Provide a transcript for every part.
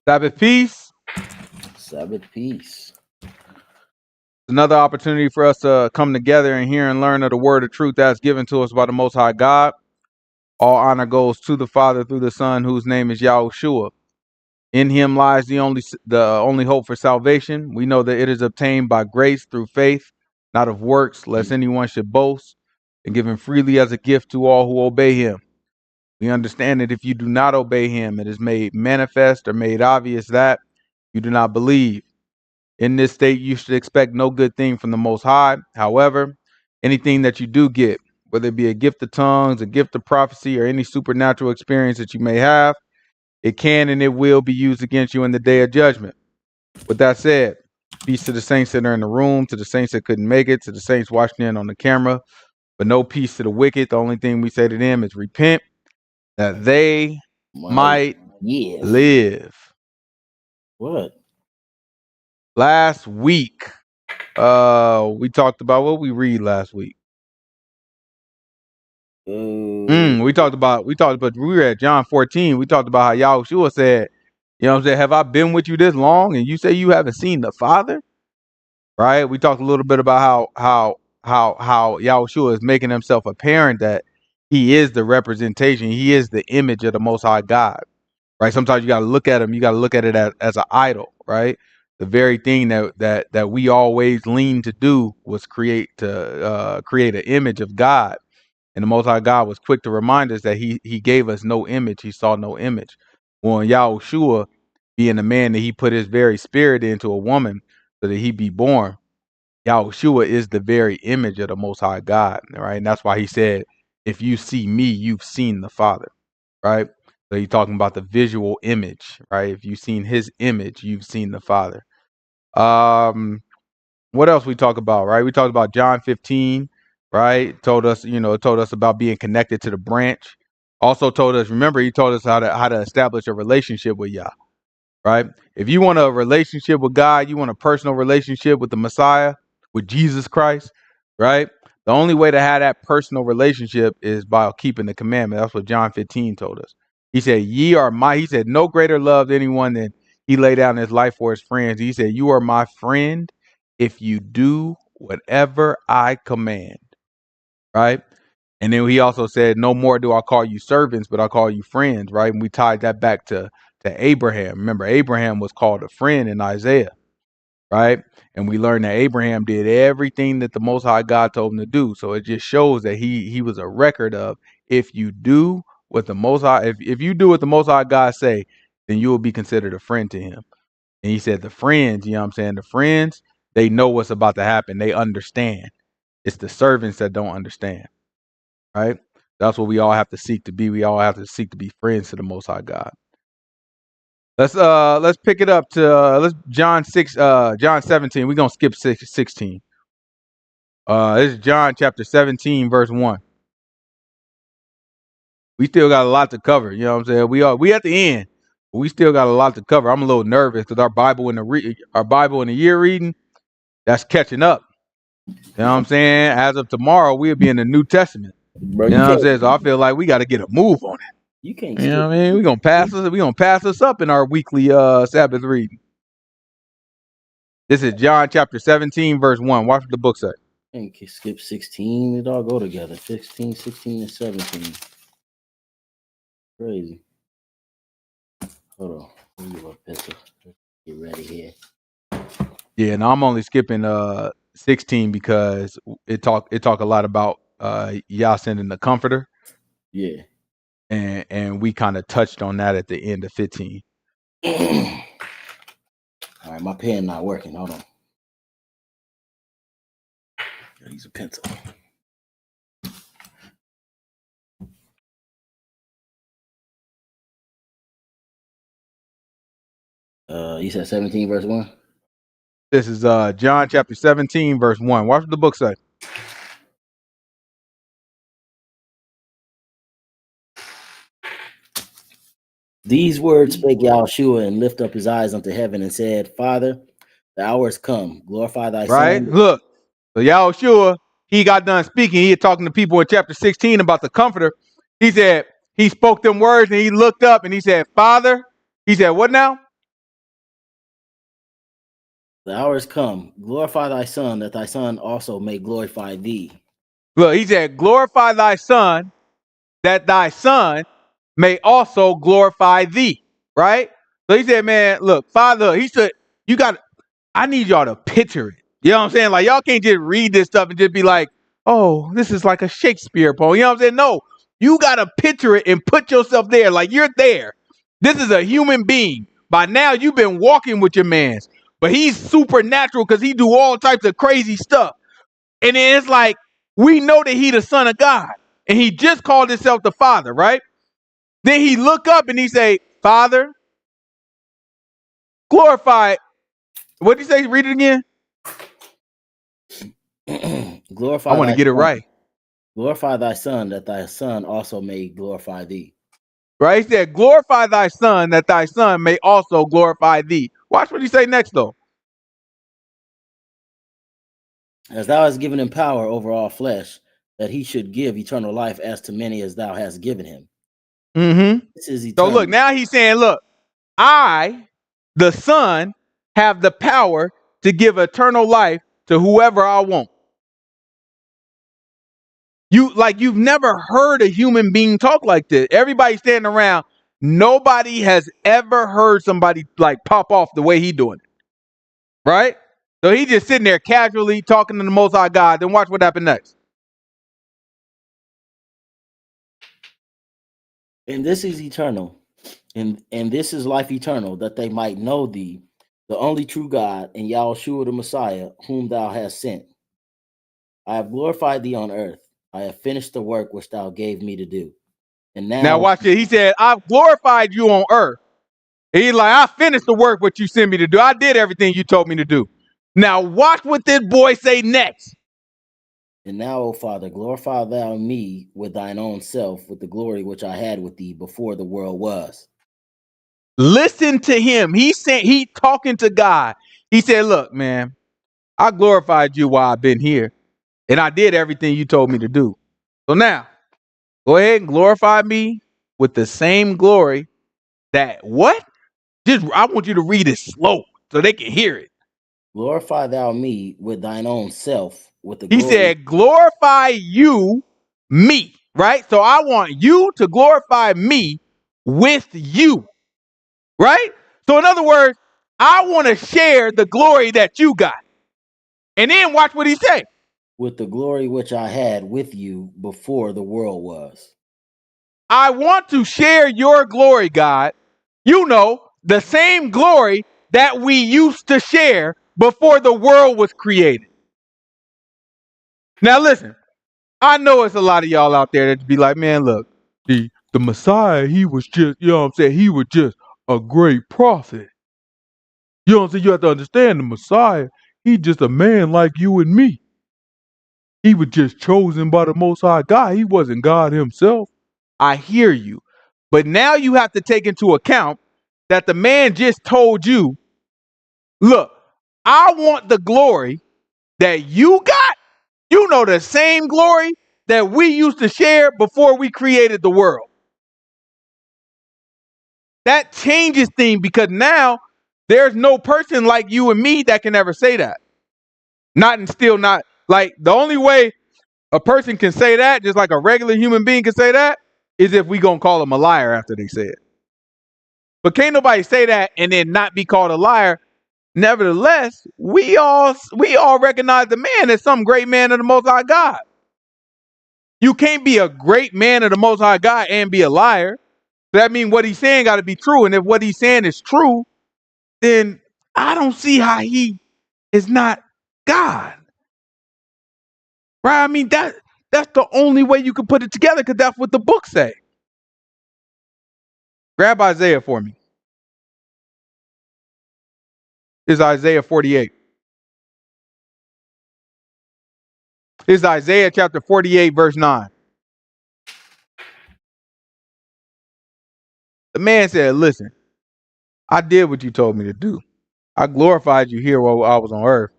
Sabbath peace. Sabbath peace. Another opportunity for us to come together and hear and learn of the word of truth that's given to us by the Most High God. All honor goes to the Father through the Son, whose name is Yahushua. In him lies the only hope for salvation. We know that it is obtained by grace through faith, not of works, lest anyone should boast, and given freely as a gift to all who obey him. We understand that if you do not obey him, it is made manifest or made obvious that you do not believe. In this state, you should expect no good thing from the Most High. However, anything that you do get, whether it be a gift of tongues, a gift of prophecy, or any supernatural experience that you may have, it can and it will be used against you in the day of judgment. With that said, peace to the saints that are in the room, to the saints that couldn't make it, to the saints watching in on the camera, but no peace to the wicked. The only thing we say to them is repent, that they might live. What? Last week, we talked about what we read last week. We were at John 14. We talked about how Yahushua said, you know what I'm saying, have I been with you this long and you say you haven't seen the Father? Right? We talked a little bit about how Yahushua is making himself apparent that he is the representation, he is the image of the Most High God. Right? Sometimes you got to look at him, you got to look at it as an idol, right? The very thing that we always lean to do was create an image of God. And the Most High God was quick to remind us that he gave us no image. He saw no image. Well, Yahushua, being a man that he put his very spirit into a woman so that he be born, Yahushua is the very image of the Most High God, right? And that's why he said, if you see me, you've seen the Father, right? So he's talking about the visual image, right? If you've seen his image, you've seen the Father. What else we talk about, right? We talked about John 15, right? Told us about being connected to the branch. Also told us, remember, he told us how to establish a relationship with Yah, right? If you want a relationship with God, you want a personal relationship with the Messiah, with Jesus Christ, right? The only way to have that personal relationship is by keeping the commandment. That's what John 15 told us. He said, he said, no greater love than anyone than he laid down his life for his friends. He said, you are my friend if you do whatever I command, right? And then he also said, no more do I call you servants, but I call you friends, right? And we tied that back to Abraham. Remember, Abraham was called a friend in Isaiah, right? And we learned that Abraham did everything that the Most High God told him to do. So it just shows that he was a record of, if you do what the Most High, if you do what the Most High God say, then you will be considered a friend to him. And he said the friends, you know what I'm saying? The friends, they know what's about to happen. They understand. It's the servants that don't understand, right? That's what we all have to seek to be. We all have to seek to be friends to the Most High God. Let's pick it up to John 17. We're gonna skip 16. This is John chapter 17, verse 1. We still got a lot to cover, you know what I'm saying? We at the end, but we still got a lot to cover. I'm a little nervous because our Bible in the year reading, that's catching up. You know what I'm saying? As of tomorrow, we'll be in the New Testament. Bro, you know what I'm saying? So I feel like we got to get a move on it. You can't. You know what I mean? We're gonna pass us up in our weekly Sabbath reading. This is John chapter 17, verse 1. Watch what the book say. You can skip 16. It all go together. 16, 16, and 17. Crazy. Hold on. Let me get my pencil. Get ready here. Yeah, no, I'm only skipping 16 because it talk a lot about Yah sending the comforter. Yeah. And we kind of touched on that at the end of 15. All right, my pen not working. Hold on. Gotta use a pencil. You said 17 verse 1? This is John chapter 17, verse 1. Watch what the book say. These words spake Yahushua and lift up his eyes unto heaven and said, Father, the hour is come. Glorify thy Right? Son. Look. So Yahushua, he got done speaking, he had talking to people in chapter 16 about the comforter. He said, he spoke them words and he looked up and he said, Father, he said, what now? The hour is come. Glorify thy Son, that thy Son also may glorify thee. Look, he said, glorify thy Son, that thy Son may also glorify thee. Right? So he said, man, look, Father, he said, I need y'all to picture it. You know what I'm saying? Like, y'all can't just read this stuff and just be like, oh, this is like a Shakespeare poem. You know what I'm saying? No, you got to picture it and put yourself there. Like, you're there. This is a human being. By now, you've been walking with your mans, but he's supernatural because he do all types of crazy stuff. And then it's like, we know that he the son of God. And he just called himself the Father, right? Then he look up and he say, Father, glorify. What did he say? Read it again. I Glorify want to thy get it Son. right. Glorify thy Son, that thy Son also may glorify thee. Right? He said, glorify thy Son, that thy Son may also glorify thee. Watch what he say next, though. As thou hast given him power over all flesh, that he should give eternal life as to many as thou hast given him. Mm-hmm. This is So eternal. look, now he's saying, look, I, the Son, have the power to give eternal life to whoever I want. You've never heard a human being talk like this. Everybody standing around, nobody has ever heard somebody like pop off the way he doing it. Right? So he just sitting there casually talking to the Most High God. Then watch what happened next. And this is eternal. And this is life eternal, that they might know thee, the only true God, and Yahushua the Messiah, whom thou hast sent. I have glorified thee on earth. I have finished the work which thou gave me to do. And Now now, watch it. He said, I've glorified you on earth. He's like, I finished the work what you sent me to do. I did everything you told me to do. Now watch what this boy say next. and now, O Father, glorify thou me with thine own self, with the glory which I had with thee before the world was. Listen to him. He talking to God. He said, look, man, I glorified you while I've been here. And I did everything you told me to do. So now, go ahead and glorify me with the same glory that what? I want you to read it slow so they can hear it. Glorify thou me with thine own self, with the He glory. said, glorify you, me, right? So I want you to glorify me with you, right? So in other words, I want to share the glory that you got. And then watch what he say. With the glory which I had with you before the world was. I want to share your glory, God. You know, the same glory that we used to share before the world was created. Now listen, I know it's a lot of y'all out there that be like, man, look, the Messiah, he was just, you know what I'm saying? He was just a great prophet. You know what I'm saying? You have to understand the Messiah, he just a man like you and me. He was just chosen by the Most High God. He wasn't God himself. I hear you. But now you have to take into account that the man just told you, look, I want the glory that you got. You know, the same glory that we used to share before we created the world. That changes things because now there's no person like you and me that can ever say that. Not and still not like the only way a person can say that, just like a regular human being can say that, is if we gonna call them a liar after they say it. But can't nobody say that and then not be called a liar. Nevertheless, we all recognize the man as some great man of the Most High God. You can't be a great man of the Most High God and be a liar. That means what he's saying got to be true. And if what he's saying is true, then I don't see how he is not God. Right? I mean, that's the only way you can put it together because that's what the book say. Grab Isaiah for me. It's Isaiah 48. It's Isaiah chapter 48, verse 9. The man said, listen, I did what you told me to do. I glorified you here while I was on earth.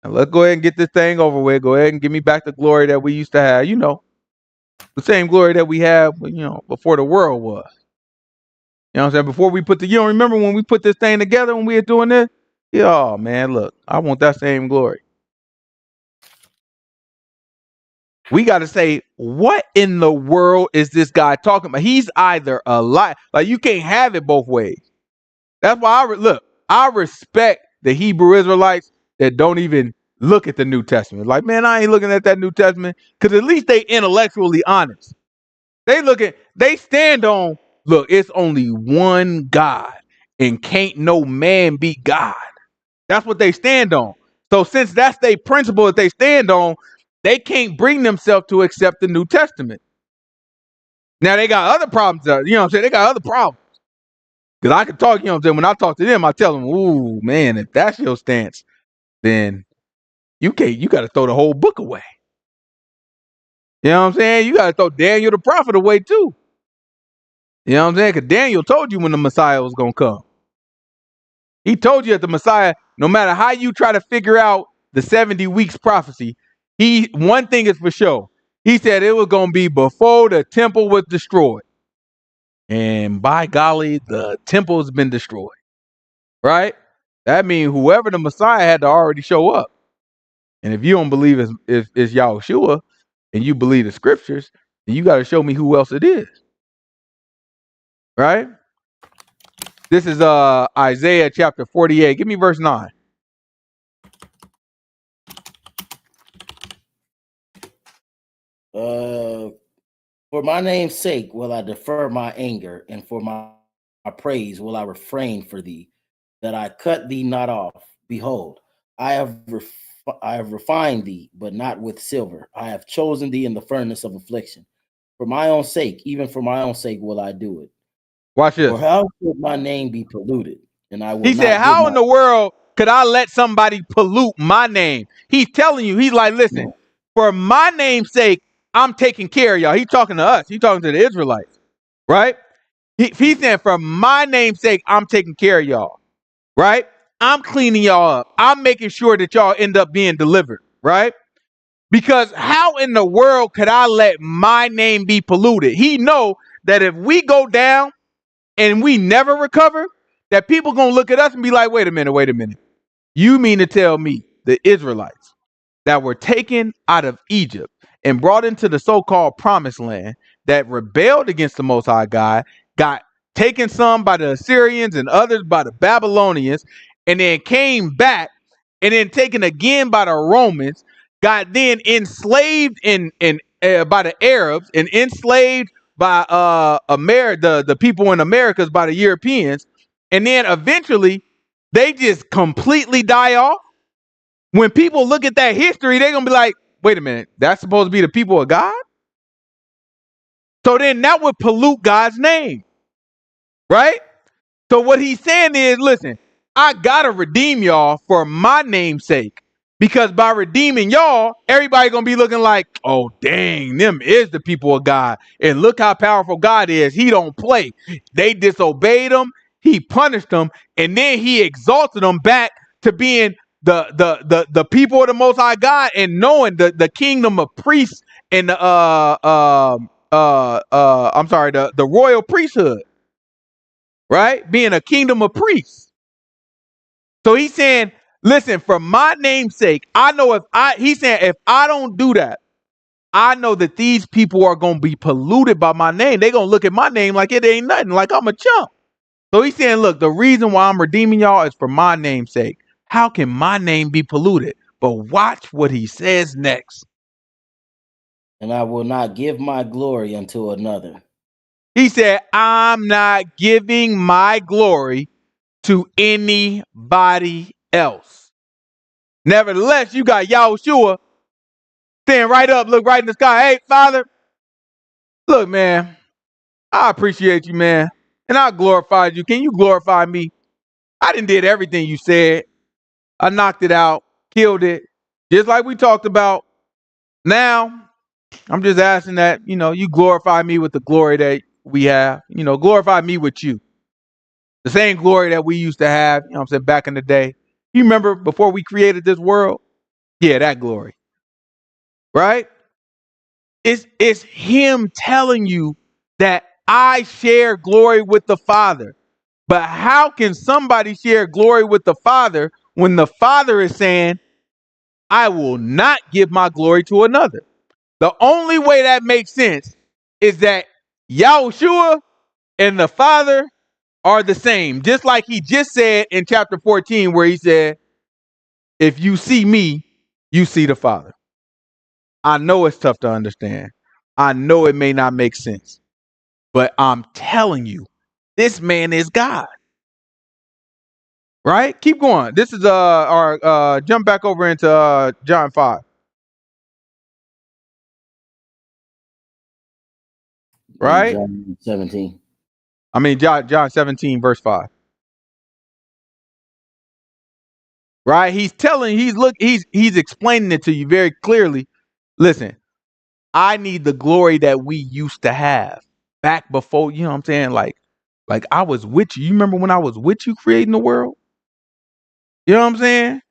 And let's go ahead and get this thing over with. Go ahead and give me back the glory that we used to have. You know, the same glory that we had, before the world was. You know what I'm saying? Before we you don't remember when we put this thing together when we were doing this? Yeah, oh, man, look, I want that same glory. We got to say, what in the world is this guy talking about? He's either a lie. Like, you can't have it both ways. That's why I respect the Hebrew Israelites that don't even look at the New Testament. Like, man, I ain't looking at that New Testament, because at least they intellectually honest. They stand on, look, it's only one God, and can't no man be God. That's what they stand on. So since that's their principle that they stand on, they can't bring themselves to accept the New Testament. Now they got other problems. You know what I'm saying? They got other problems. Because I can talk, you know what I'm saying? When I talk to them, I tell them, ooh, man, if that's your stance, then you got to throw the whole book away. You know what I'm saying? You got to throw Daniel the prophet away too. You know what I'm saying? Because Daniel told you when the Messiah was going to come. He told you that the Messiah, no matter how you try to figure out the 70 weeks prophecy, one thing is for sure. He said it was going to be before the temple was destroyed. And by golly, the temple has been destroyed. Right? That means whoever the Messiah had to already show up. And if you don't believe it's Yahushua and you believe the scriptures, then you got to show me who else it is. Right? This is Isaiah chapter 48. Give me verse 9. For my name's sake will I defer my anger, and for my praise will I refrain for thee, that I cut thee not off. Behold, I have refined thee, but not with silver. I have chosen thee in the furnace of affliction. For my own sake, even for my own sake, will I do it. Watch this. For how could my name be polluted? And I will. He said, how in the world could I let somebody pollute my name? He's telling you, he's like, listen, for my name's sake, I'm taking care of y'all. He's talking to us. He's talking to the Israelites, right? He said, for my name's sake, I'm taking care of y'all, right? I'm cleaning y'all up. I'm making sure that y'all end up being delivered, right? Because how in the world could I let my name be polluted? He know that if we go down and we never recover, that people gonna look at us and be like, wait a minute. You mean to tell me the Israelites that were taken out of Egypt and brought into the so-called promised land, that rebelled against the Most High God, got taken some by the Assyrians and others by the Babylonians, and then came back and then taken again by the Romans, got then enslaved by the Arabs and enslaved by the people in Americas by the Europeans, and then eventually they just completely die off. When people look at that history, they're gonna be like, wait a minute, that's supposed to be the people of God? So then that would pollute God's name, right? So what he's saying is, listen, I gotta redeem y'all for my name's sake. Because by redeeming y'all, everybody gonna be looking like, oh dang, them is the people of God. And look how powerful God is. He don't play. They disobeyed him, he punished them, and then he exalted them back to being the people of the Most High God, and knowing the kingdom of priests and the the royal priesthood. Right? Being a kingdom of priests. So he's saying, listen, for my name's sake, I know if I don't do that, I know that these people are going to be polluted by my name. They're going to look at my name like it ain't nothing, like I'm a chump. So he's saying, look, the reason why I'm redeeming y'all is for my name's sake. How can my name be polluted? But watch what he says next. And I will not give my glory unto another. He said, I'm not giving my glory to anybody else. Nevertheless, you got Yahushua stand right up, look right in the sky. Hey, Father, look, man, I appreciate you, man, and I glorified you. Can you glorify me? I done did everything you said. I knocked it out, killed it, just like we talked about. Now, I'm just asking that, you glorify me with the glory that we have. Glorify me with you. The same glory that we used to have, I'm saying, back in the day. You remember before we created this world? Yeah, that glory. Right? It's him telling you that I share glory with the Father. But how can somebody share glory with the Father when the Father is saying, I will not give my glory to another? The only way that makes sense is that Yahushua and the Father are the same. Just like he just said in chapter 14, where he said, if you see me, you see the Father. I know it's tough to understand. I know it may not make sense, but I'm telling you, this man is God. Right? Keep going. This is our jump back over into John 5. Right? John 17. I mean John 17, verse 5. Right? He's explaining it to you very clearly. Listen, I need the glory that we used to have back before, you know what I'm saying? Like I was with you. You remember when I was with you creating the world? You know what I'm saying?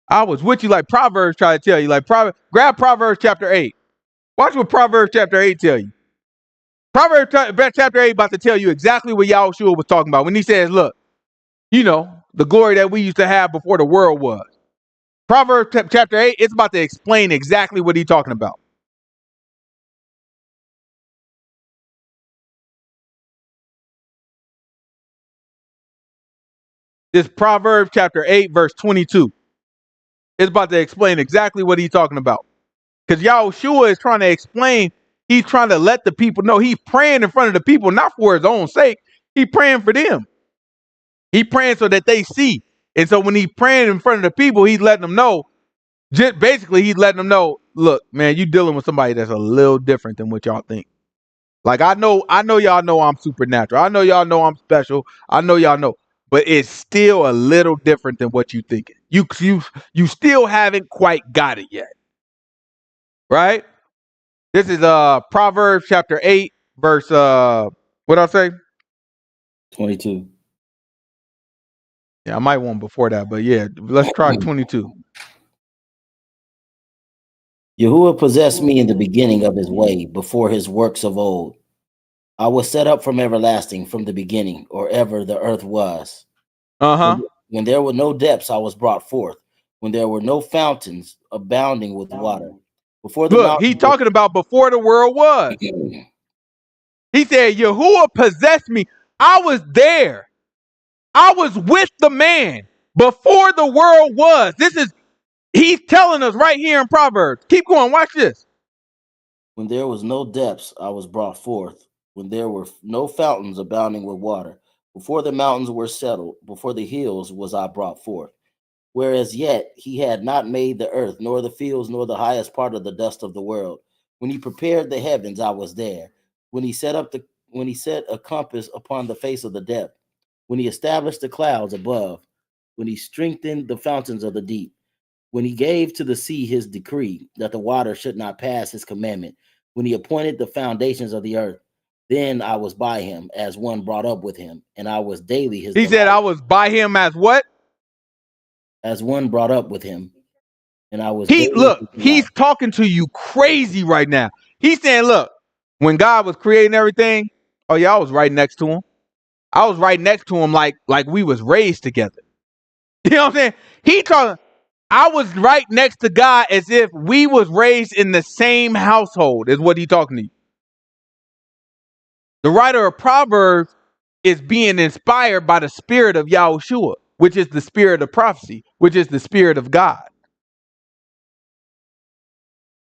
I was with you like Proverbs try to tell you. Like grab Proverbs chapter 8. Watch what Proverbs chapter 8 tell you. Proverbs chapter 8 about to tell you exactly what Yahushua was talking about when he says, look, you know, the glory that we used to have before the world was. Proverbs chapter 8, it's about to explain exactly what he's talking about. This Proverbs chapter 8, verse 22. It's about to explain exactly what he's talking about. Because Yahushua is trying to explain, he's trying to let the people know he's praying in front of the people, not for his own sake. He's praying for them. He's praying so that they see. And so when he's praying in front of the people, he's letting them know, just basically he's letting them know, look, man, you dealing with somebody that's a little different than what y'all think. Like I know y'all know I'm supernatural. I know y'all know I'm special. I know y'all know. But it's still a little different than what you thinking. You still haven't quite got it yet. Right? This is Proverbs chapter 8, verse what I say? 22. Yeah, I might want before that, but yeah, let's try 22. Yahuwah possessed me in the beginning of his way, before his works of old. I was set up from everlasting, from the beginning, or ever the earth was. Uh-huh. When there were no depths, I was brought forth. When there were no fountains abounding with water. Before the Look, he mountains were talking about before the world was. He said, Yahuwah possessed me. I was there. I was with the man before the world was. He's telling us right here in Proverbs. Keep going. Watch this. When there was no depths, I was brought forth. When there were no fountains abounding with water. Before the mountains were settled, before the hills was I brought forth. Whereas yet he had not made the earth, nor the fields, nor the highest part of the dust of the world. When he prepared the heavens, I was there. When he set a compass upon the face of the depth, when he established the clouds above, when he strengthened the fountains of the deep, when he gave to the sea his decree that the water should not pass his commandment, when he appointed the foundations of the earth, then I was by him as one brought up with him, and I was daily his He said, delight. I was by him as what? As one brought up with him, and I was daily his He's delight. talking to you crazy right now. He's saying, look, when God was creating everything, oh yeah, I was right next to him. I was right next to him like we was raised together. You know what I'm saying? He talking, I was right next to God as if we was raised in the same household, is what he talking to you. The writer of Proverbs is being inspired by the spirit of Yahushua, which is the spirit of prophecy, which is the spirit of God.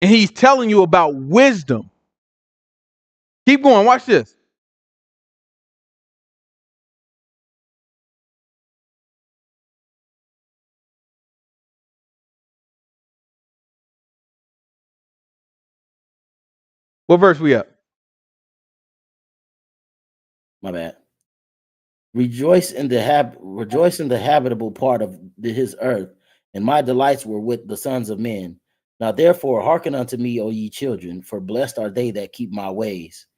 And he's telling you about wisdom. Keep going. Watch this. What verse we up? My bad. Rejoice in the habitable part of his earth, and my delights were with the sons of men. Now therefore hearken unto me, O ye children, for blessed are they that keep my ways.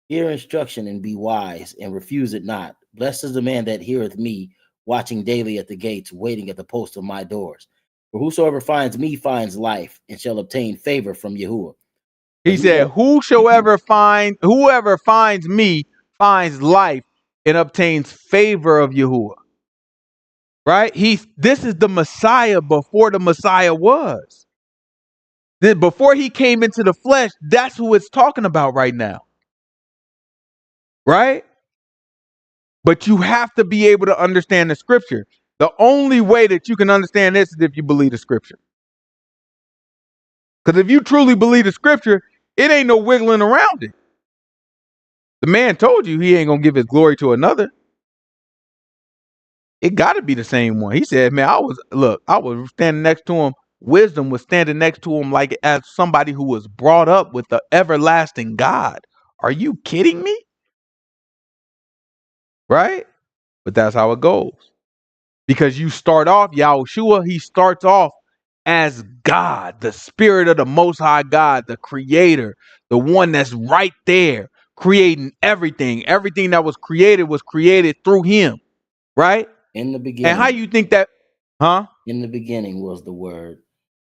Hear instruction and be wise, and refuse it not. Blessed is the man that heareth me, watching daily at the gates, waiting at the post of my doors. For whosoever finds me finds life and shall obtain favor from Yahuah. He said, whoever finds me finds life and obtains favor of Yahuah. Right? This is the Messiah before the Messiah was. Then before he came into the flesh, that's who it's talking about right now. Right? But you have to be able to understand the scripture. The only way that you can understand this is if you believe the scripture. Because if you truly believe the scripture, it ain't no wiggling around it. The man told you he ain't going to give his glory to another. It got to be the same one. He said, man, I was standing next to him. Wisdom was standing next to him like as somebody who was brought up with the everlasting God. Are you kidding me? Right? But that's how it goes. Because you start off, Yahushua, he starts off as God, the spirit of the Most High God, the creator, the one that's right there creating everything. Everything that was created through him. Right? In the beginning. And how you think that, huh? In the beginning was the Word.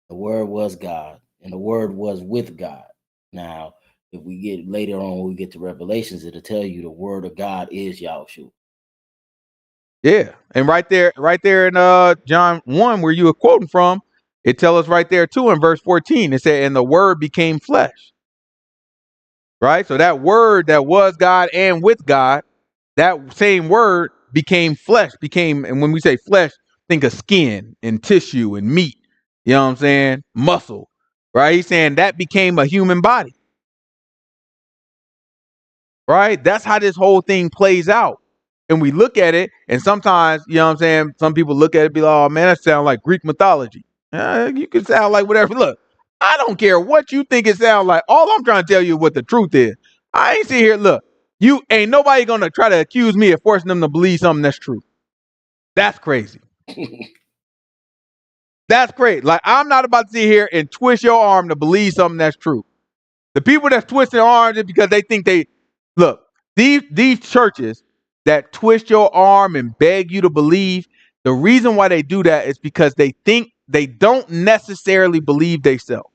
The Word was God, and the Word was with God. Now, if we get later on, when we get to Revelations, it'll tell you the Word of God is Yahushua. Yeah, and right there in John 1, where you were quoting from, it tells us right there too in verse 14. It said, "And the Word became flesh." Right, so that Word that was God and with God, that same Word became flesh. And when we say flesh, think of skin and tissue and meat. You know what I'm saying? Muscle. Right? He's saying that became a human body. Right? That's how this whole thing plays out. And we look at it, and sometimes, you know what I'm saying, some people look at it and be like, oh, man, that sounds like Greek mythology. You can sound like whatever. Look, I don't care what you think it sounds like. All I'm trying to tell you is what the truth is. I ain't sit here, look, you ain't nobody going to try to accuse me of forcing them to believe something that's true. That's crazy. That's crazy. Like, I'm not about to sit here and twist your arm to believe something that's true. The people that's twisting arms is because they think look, these churches that twist your arm and beg you to believe, the reason why they do that is because they think they don't necessarily believe themselves.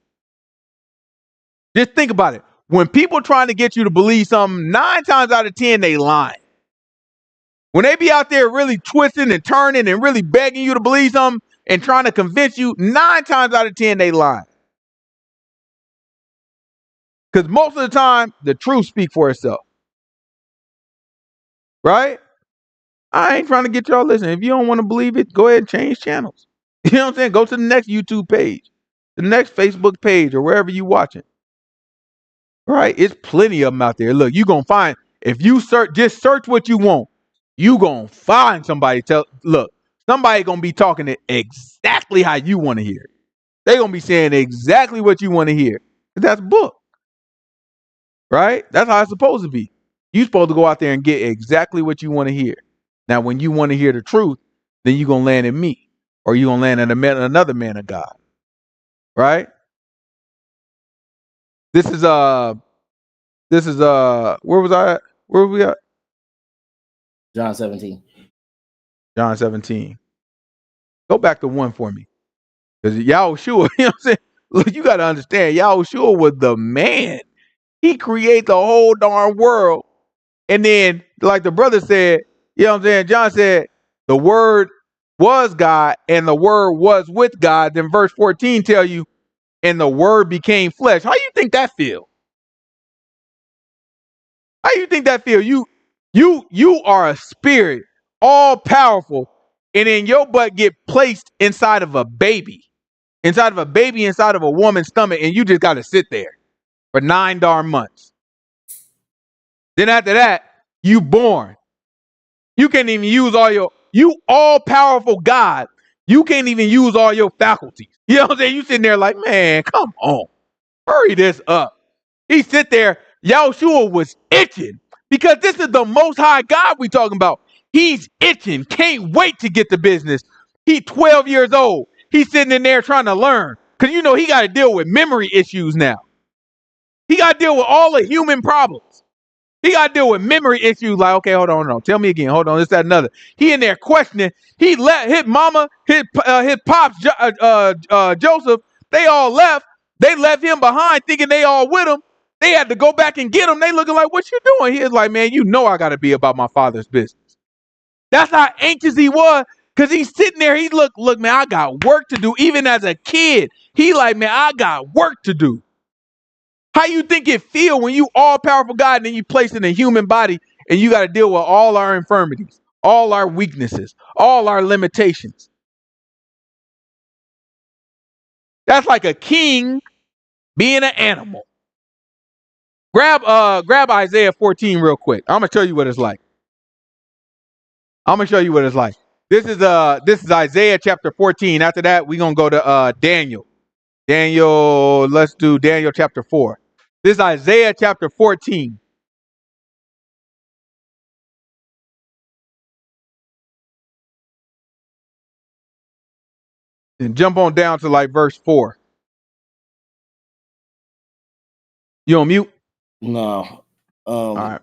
Just think about it. When people trying to get you to believe something, 9 times out of 10, they lying. When they be out there really twisting and turning and really begging you to believe something and trying to convince you, 9 times out of 10, they lying. Because most of the time, the truth speaks for itself. Right? I ain't trying to get y'all listening. If you don't want to believe it, go ahead and change channels. You know what I'm saying? Go to the next YouTube page, the next Facebook page, or wherever you watching. Right? It's plenty of them out there. Look, you going to find, if you just search what you want, you going to find somebody somebody going to be talking it exactly how you want to hear it. They going to be saying exactly what you want to hear. That's book. Right? That's how it's supposed to be. You're supposed to go out there and get exactly what you want to hear. Now, when you want to hear the truth, then you're going to land in me, or you're going to land in another man of God. Right? This is where was I at? Where were we at? John 17. John 17. Go back to 1 for me. Because Yahushua, you know what I'm saying? Look, you got to understand, Yahushua was the man. He created the whole darn world. And then, like the brother said, you know what I'm saying? John said, the word was God and the word was with God. Then verse 14 tell you, and the word became flesh. How you think that feel? How you think that feel? You are a spirit, all powerful, and then your butt get placed inside of a baby, inside of a woman's stomach, and you just got to sit there for 9 darn months. Then after that, you born. You can't even use you all powerful God. You can't even use all your faculties. You know what I'm saying? You sitting there like, man, come on, hurry this up. He sit there. Yahushua was itching because this is the Most High God we talking about. He's itching. Can't wait to get to business. He 12 years old. He's sitting in there trying to learn because he got to deal with memory issues now. He got to deal with all the human problems. He got to deal with memory issues. Like, okay, hold on. Tell me again. Hold on. This, that, another. He in there questioning. He let his mama, his pops, Joseph. They all left. They left him behind, thinking they all with him. They had to go back and get him. They looking like, what you doing? He was like, man, you know I got to be about my father's business. That's how anxious he was, because he's sitting there. He look, man, I got work to do. Even as a kid, he like, man, I got work to do. How you think it feel when you all powerful God and then you place in a human body and you got to deal with all our infirmities, all our weaknesses, all our limitations? That's like a king being an animal. Grab Isaiah 14 real quick. I'm gonna show you what it's like. This is Isaiah chapter 14. After that, we're gonna go to Daniel. Let's do Daniel chapter 4. This is Isaiah chapter 14. And jump on down to like verse 4. You on mute? No. All right.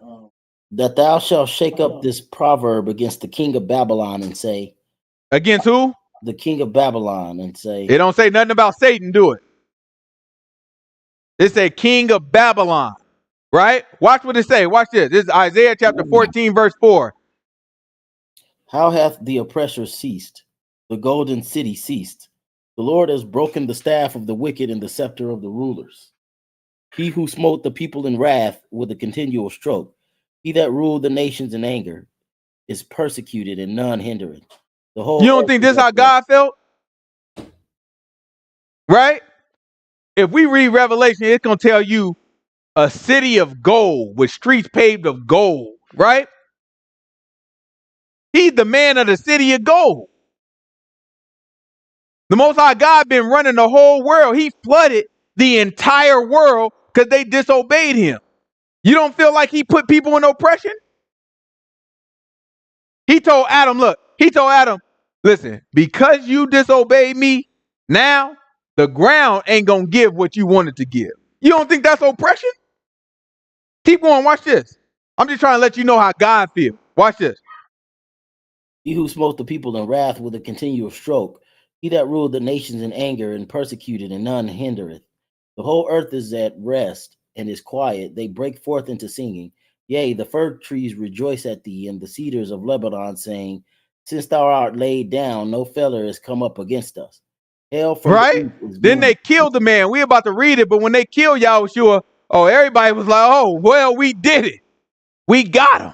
That thou shalt shake up this proverb against the king of Babylon and say. Against who? The king of Babylon and say. It don't say nothing about Satan, do it? It say king of Babylon, right? Watch what it say. Watch this. This is Isaiah chapter 14, verse 4. How hath the oppressor ceased? The golden city ceased. The Lord has broken the staff of the wicked and the scepter of the rulers. He who smote the people in wrath with a continual stroke, he that ruled the nations in anger, is persecuted and none hindereth. The whole. You don't think this is how God felt? Right? If we read Revelation, it's going to tell you a city of gold with streets paved of gold, right? He's the man of the city of gold. The Most High God been running the whole world. He flooded the entire world because they disobeyed him. You don't feel like he put people in oppression? He told Adam, listen, because you disobeyed me, now the ground ain't going to give what you wanted to give. You don't think that's oppression? Keep going. Watch this. I'm just trying to let you know how God feels. Watch this. He who smote the people in wrath with a continual stroke, he that ruled the nations in anger and persecuted and none hindereth. The whole earth is at rest and is quiet. They break forth into singing. Yea, the fir trees rejoice at thee, and the cedars of Lebanon, saying, since thou art laid down, no feller is come up against us. Hell from right? Then they killed the man. We about to read it, but when they killed Yahushua, everybody was like, oh, well, we did it. We got him.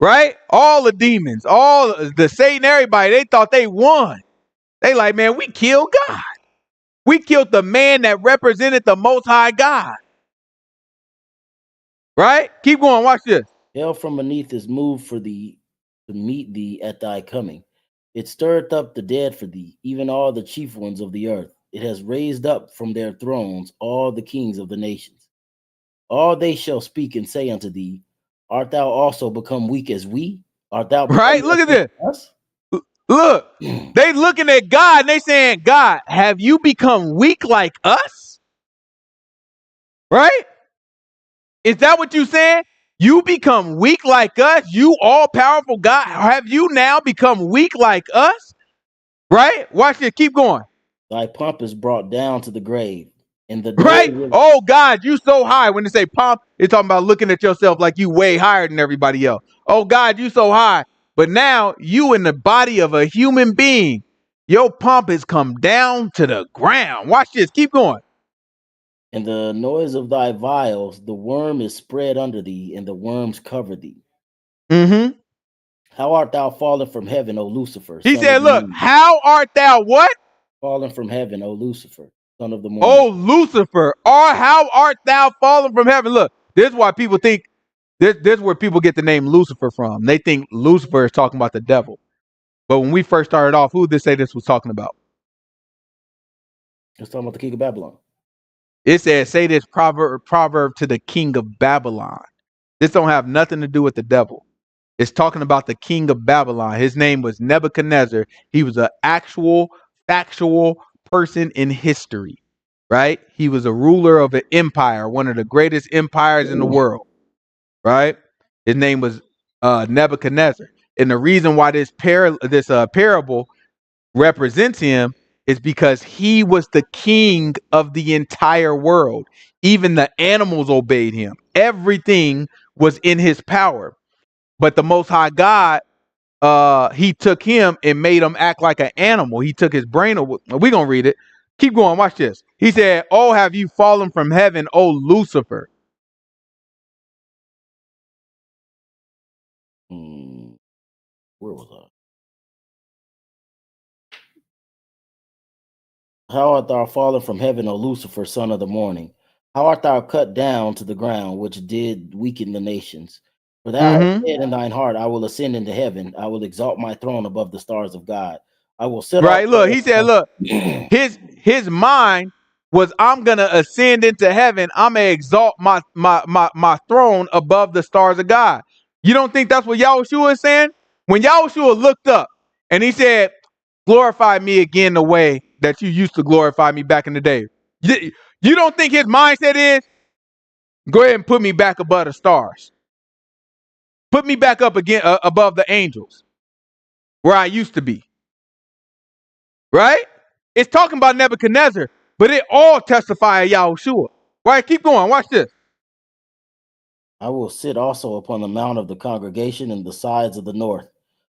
Right? All the demons, all the Satan, everybody, they thought they won. They like, man, we killed God. We killed the man that represented the Most High God. Right? Keep going. Watch this. Hell from beneath is moved for thee to meet thee at thy coming. It stirreth up the dead for thee, even all the chief ones of the earth. It has raised up from their thrones all the kings of the nations. All they shall speak and say unto thee, art thou also become weak as we? Art thou right? Look at this. Us? Look, they looking at God and they saying, God, have you become weak like us? Right? Is that what you saying? You become weak like us? You all-powerful God, have you now become weak like us? Right? Watch this. Keep going. Thy pomp is brought down to the grave. And the right? Oh, God, you so high. When they say pomp, it's talking about looking at yourself like you way higher than everybody else. Oh, God, you so high. But now you in the body of a human being. Your pomp has come down to the ground. Watch this. Keep going. And the noise of thy vials, the worm is spread under thee, and the worms cover thee. Mm-hmm. How art thou fallen from heaven, O Lucifer? He said, look, how art thou what? Fallen from heaven, O Lucifer, son of the morning. Oh, Lucifer, or how art thou fallen from heaven? Look, this is why people think, this is where people get the name Lucifer from. They think Lucifer is talking about the devil. But when we first started off, who did they say this was talking about? It's talking about the king of Babylon. It says, say this proverb to the king of Babylon. This don't have nothing to do with the devil. It's talking about the king of Babylon. His name was Nebuchadnezzar. He was an actual, factual person in history, right? He was a ruler of an empire, one of the greatest empires in the world, right? His name was Nebuchadnezzar. And the reason why this parable represents him is because he was the king of the entire world. Even the animals obeyed him. Everything was in his power. But the Most High God, he took him and made him act like an animal. He took his brain away. We're going to read it. Keep going. Watch this. He said, "Oh, have you fallen from heaven, O Lucifer?" Where was I? How art thou fallen from heaven, O Lucifer, son of the morning? How art thou cut down to the ground, which did weaken the nations? For thou hast said in thine heart, I will ascend into heaven. I will exalt my throne above the stars of God. I will sit Right? Look, he said, also. look, his mind was, I'm gonna ascend into heaven. I'm gonna exalt my throne above the stars of God. You don't think that's what Yahushua is saying? When Yahushua looked up and he said, "Glorify me again the way that you used to glorify me back in the day." You don't think his mindset is, go ahead and put me back above the stars. Put me back up again above the angels where I used to be. Right? It's talking about Nebuchadnezzar, but it all testify of Yahushua. Right? Keep going. Watch this. I will sit also upon the mount of the congregation in the sides of the north.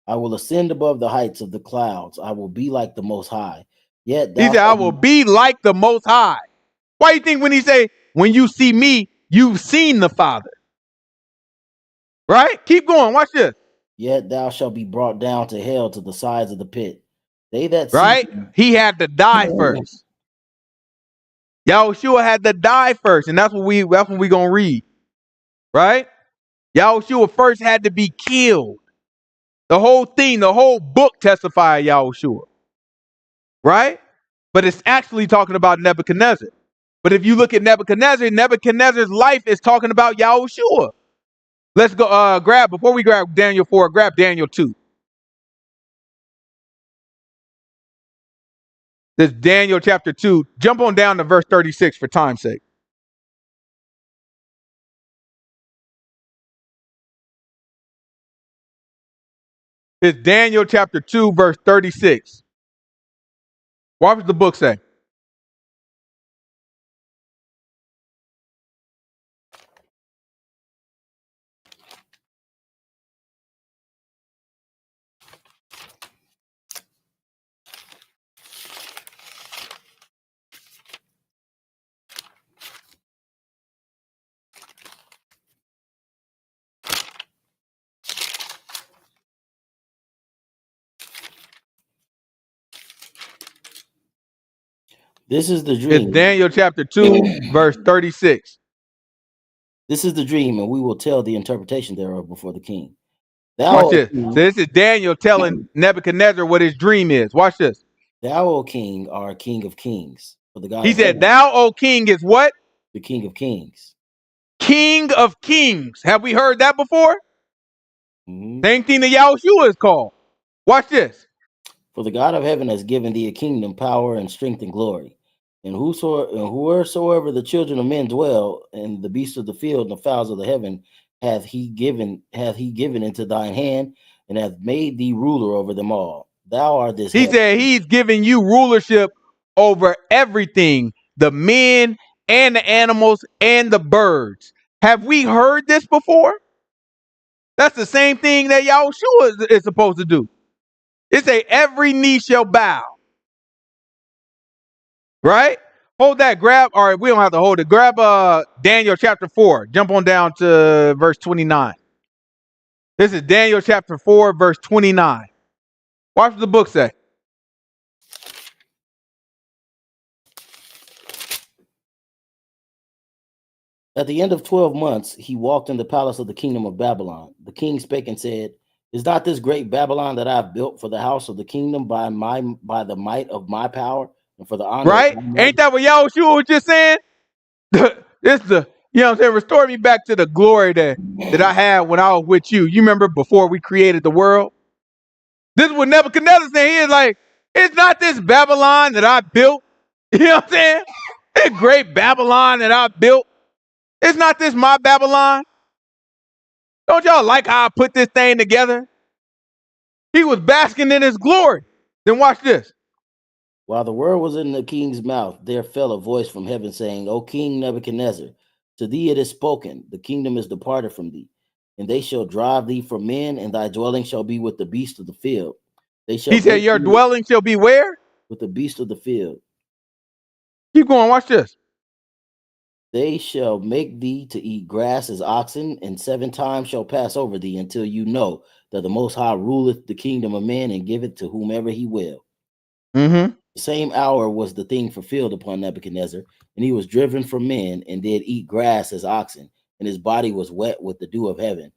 I will ascend above the heights of the clouds. I will be like the Most High. Yet He thou said, I will be like the Most High. Why do you think when he say, when you see me, you've seen the Father? Right? Keep going. Watch this. Yet thou shalt be brought down to hell, to the sides of the pit. They that see Right? He had to die first. Yahushua had to die first, and that's what we gonna read. Right? Yahushua first had to be killed. The whole thing, the whole book testified Yahushua. Right? But it's actually talking about Nebuchadnezzar. But if you look at Nebuchadnezzar, Nebuchadnezzar's life is talking about Yahushua. Let's go before we grab Daniel 4, grab Daniel 2. This Daniel chapter 2. Jump on down to verse 36 for time's sake. It's Daniel chapter 2, verse 36. What does the book say? This is the It's dream. Daniel chapter 2, verse 36. This is the dream, and we will tell the interpretation thereof before the king. Watch Thou, O this. king, So this is Daniel telling Nebuchadnezzar what his dream is. Watch this. thou, O king, art king of kings. For the God He of said, heaven, "Thou, O king, is what? the king of kings." King of kings." Have we heard that before? Mhm. Same thing that Yahushua is called. Watch this. For the God of heaven has given thee a kingdom, power, and strength, and glory. And whosoever the children of men dwell, and the beasts of the field and the fowls of the heaven, hath he given into thine hand, and hath made thee ruler over them all. Thou art this He head. said he's giving you rulership over everything, the men and the animals and the birds. Have we heard this before? That's the same thing that Yahushua is supposed to do. It say every knee shall bow. Right? Hold that. Grab. All right, we don't have to hold it. Grab Daniel chapter 4. Jump on down to verse 29. This is Daniel chapter 4, verse 29. Watch what the book say. At the end of 12 months, he walked in the palace of the kingdom of Babylon. The king spake and said, Is not this great Babylon that I have built for the house of the kingdom by the might of my power and for the honor of Right? my Ain't majesty? that what Yahushua was just saying? This the, you know what I'm saying? Restore me back to the glory that I had when I was with you. You remember before we created the world? This is what Nebuchadnezzar saying. He is like, it's not this Babylon that I built. You know what I'm saying? This great Babylon that I built. It's not this my Babylon. Don't y'all like how I put this thing together? He was basking in his glory. Then watch this. While the word was in the king's mouth, there fell a voice from heaven saying, O King Nebuchadnezzar, to thee it is spoken, the kingdom is departed from thee, and they shall drive thee from men, and thy dwelling shall be with the beasts of the field. They shall He said, make your thee dwelling shall be where? with the beasts of the field. Keep going, watch this. They shall make thee to eat grass as oxen, and 7 times shall pass over thee, until you know that the Most High ruleth the kingdom of men and giveth to whomever he will. Mm-hmm. The same hour was the thing fulfilled upon Nebuchadnezzar, and he was driven from men, and did eat grass as oxen, and his body was wet with the dew of heaven,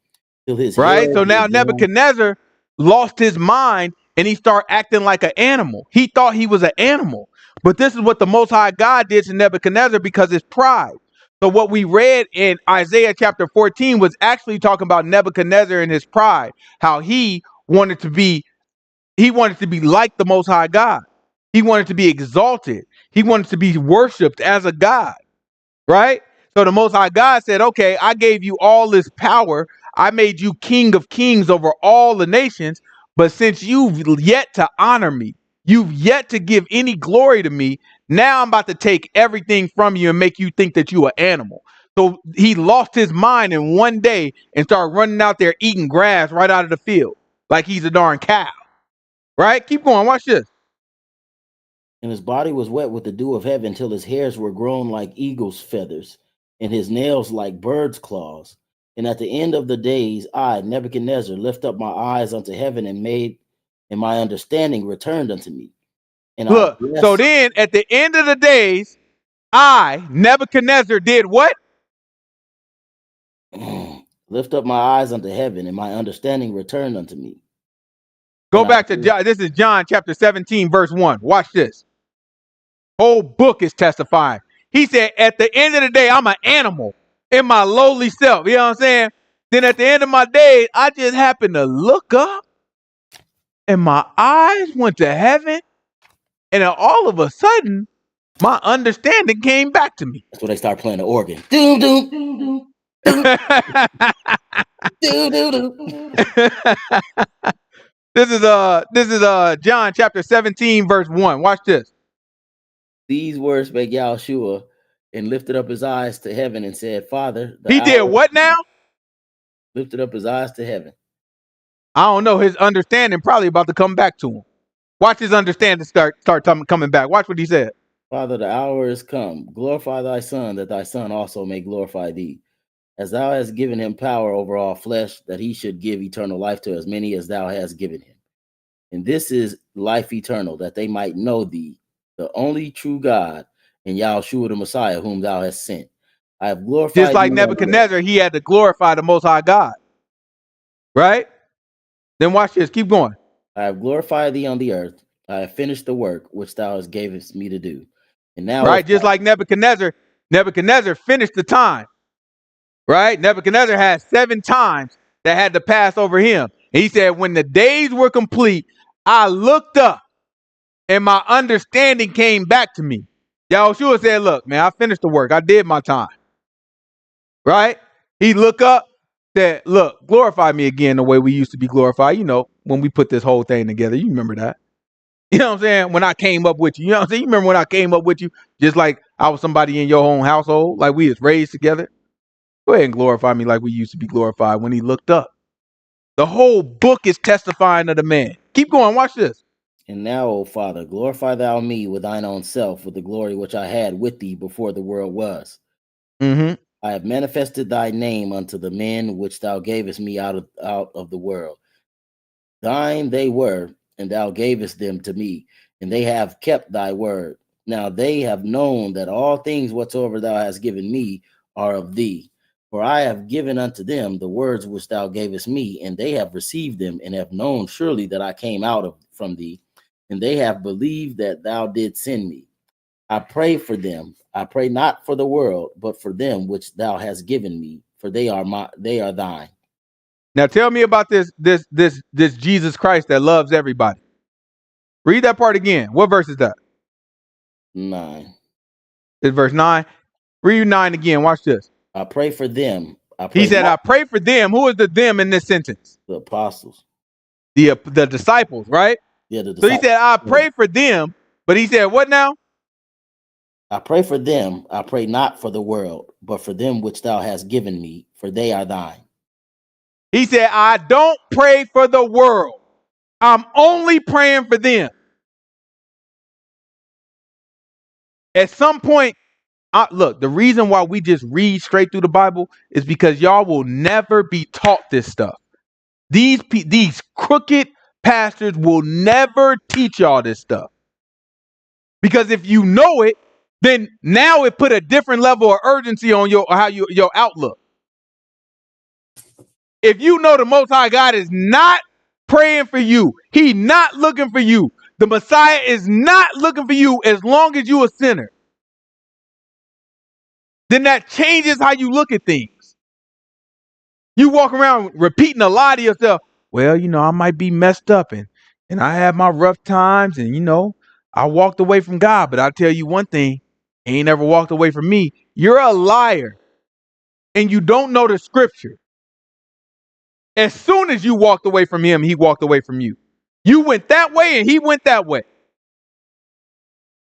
till his Right? hairs So were now grown. Nebuchadnezzar lost his mind and he started acting like an animal. He thought he was an animal. But this is what the Most High God did to Nebuchadnezzar because it's pride. So what we read in Isaiah chapter 14 was actually talking about Nebuchadnezzar and his pride, how he wanted to be like the Most High God. He wanted to be exalted. He wanted to be worshiped as a God, right? So the Most High God said, okay, I gave you all this power. I made you king of kings over all the nations. But since you've yet to honor me, you've yet to give any glory to me, now I'm about to take everything from you and make you think that you are an animal. So he lost his mind in one day and started running out there eating grass right out of the field like he's a darn cow. Right? Keep going. Watch this. And his body was wet with the dew of heaven, till his hairs were grown like eagle's feathers, and his nails like birds' claws. And at the end of the days, I, Nebuchadnezzar, lift up my eyes unto heaven, and my understanding returned unto me. And I Look, so bless then at the end of the days, I, Nebuchadnezzar, did what? lift up my eyes unto heaven, and my understanding returned unto me. Go And I back to John. This is John chapter 17, verse 1. Watch this. Whole book is testifying. He said, at the end of the day, I'm an animal in my lowly self. You know what I'm saying? Then at the end of my days, I just happened to look up and my eyes went to heaven. And then all of a sudden, my understanding came back to me. that's where they start playing the organ. Doom, doom, doom, doom, doom, doom, doom. This is John chapter 17, verse 1. Watch this. These words spake Yahushua, and lifted up his eyes to heaven, and said, Father, the He did hour. what now? Lifted up his eyes to heaven. I don't know. His understanding probably about to come back to him. Watch his understanding start coming back. Watch what he said. Father, the hour is come. Glorify thy Son, that thy Son also may glorify thee. As thou hast given him power over all flesh, that he should give eternal life to as many as thou hast given him. And this is life eternal, that they might know thee, the only true God, and Yahushua the Messiah, whom thou hast sent. I have Just glorified like thee on the earth. Nebuchadnezzar, he had to glorify the Most High God. Right? Then watch this. Keep going. I have glorified thee on the earth. I have finished the work which thou hast gavest me to do. And now, O Right? Just like Nebuchadnezzar finished the time. Right? Nebuchadnezzar had 7 times that had to pass over him. And he said, when the days were complete, I looked up and my understanding came back to me. Yahushua said, look, man, I finished the work. I did my time. Right? He looked up, said, look, glorify me again the way we used to be glorified. You know, when we put this whole thing together, you remember that. You know what I'm saying? When I came up with you, you know what I'm saying? You remember when I came up with you, just like I was somebody in your own household, like we was raised together? Go ahead and glorify me like we used to be glorified when he looked up. The whole book is testifying of the man. Keep going. Watch this. And now, O Father, glorify thou me with thine own self, with the glory which I had with thee before the world was. Mm-hmm. I have manifested thy name unto the men which thou gavest me out of the world. Thine they were, and thou gavest them to me, and they have kept thy word. Now they have known that all things whatsoever thou hast given me are of thee. For I have given unto them the words which thou gavest me, and they have received them, and have known surely that I came out from thee, and they have believed that thou didst send me. I pray for them. I pray not for the world, but for them which thou hast given me, for they are thine. Now tell me about this Jesus Christ that loves everybody. Read that part again. What verse is that? 9. It's verse 9. Read 9 again. Watch this. I pray for them. He said, I pray for them. Who is the them in this sentence? The apostles. The disciples, right? Yeah, the disciples. So he said, I pray for them. But he said, what now? I pray for them. I pray not for the world, but for them which thou hast given me, for they are thine. He said, I don't pray for the world. I'm only praying for them. At some point, look, the reason why we just read straight through the Bible is because y'all will never be taught this stuff. These crooked pastors will never teach y'all this stuff. Because if you know it, then now it put a different level of urgency on your outlook. If you know the Most High God is not praying for you, He not looking for you, the Messiah is not looking for you as long as you a sinner, then that changes how you look at things. You walk around repeating a lie to yourself. Well, I might be messed up and I have my rough times and, I walked away from God. But I'll tell you one thing, He ain't never walked away from me. You're a liar and you don't know the scripture. As soon as you walked away from Him, He walked away from you. You went that way and He went that way.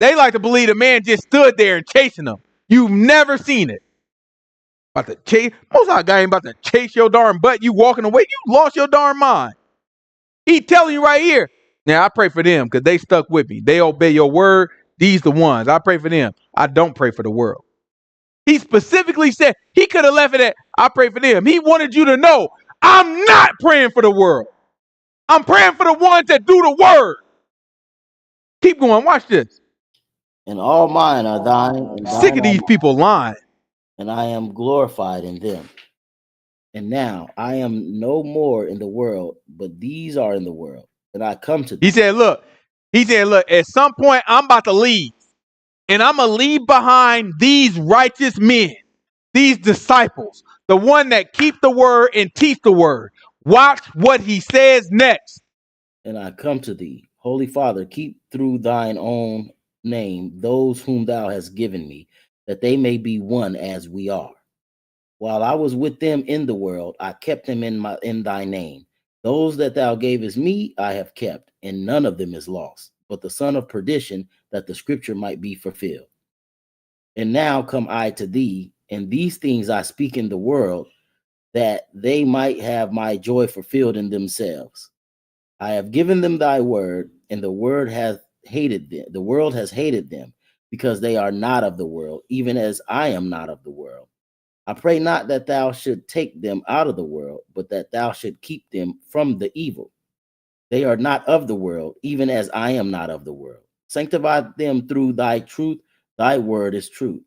They like to believe the man just stood there and chasing them. You've never seen it. About to chase, most of our guy ain't about to chase your darn butt. You walking away, you lost your darn mind. He telling you right here. Now I pray for them because they stuck with me. They obey your word. These the ones. I pray for them. I don't pray for the world. He specifically said he could have left it at, I pray for them. He wanted you to know, I'm not praying for the world. I'm praying for the ones that do the word. Keep going. Watch this. And all mine are thine. And sick of these people lying. And I am glorified in them. And now I am no more in the world, but these are in the world. And I come to them. He said, look, at some point I'm about to leave. And I'm going to leave behind these righteous men, these disciples, the one that keep the word and teach the word. Watch what he says next. And I come to thee, Holy Father, keep through thine own name those whom thou hast given me, that they may be one as we are. While I was with them in the world, I kept them in thy name. Those that thou gavest me, I have kept, and none of them is lost, but the son of perdition, that the scripture might be fulfilled. And now come I to thee, and these things I speak in the world, that they might have my joy fulfilled in themselves. I have given them thy word, and the world has hated them, because they are not of the world, even as I am not of the world. I pray not that thou should take them out of the world, but that thou should keep them from the evil. They are not of the world, even as I am not of the world. Sanctify them through thy truth. Thy word is truth.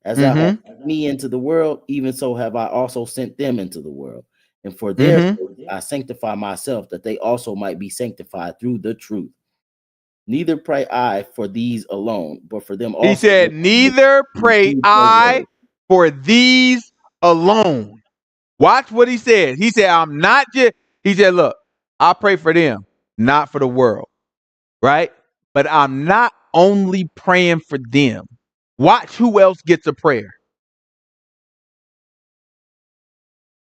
As thou hast sent me into the world, even so have I also sent them into the world. And for their sake I sanctify myself, that they also might be sanctified through the truth. Neither pray I for these alone, but for them also. He said, neither pray I for these alone. Watch what he said. He said, he said, look, I pray for them, not for the world, right? But I'm not only praying for them. Watch who else gets a prayer.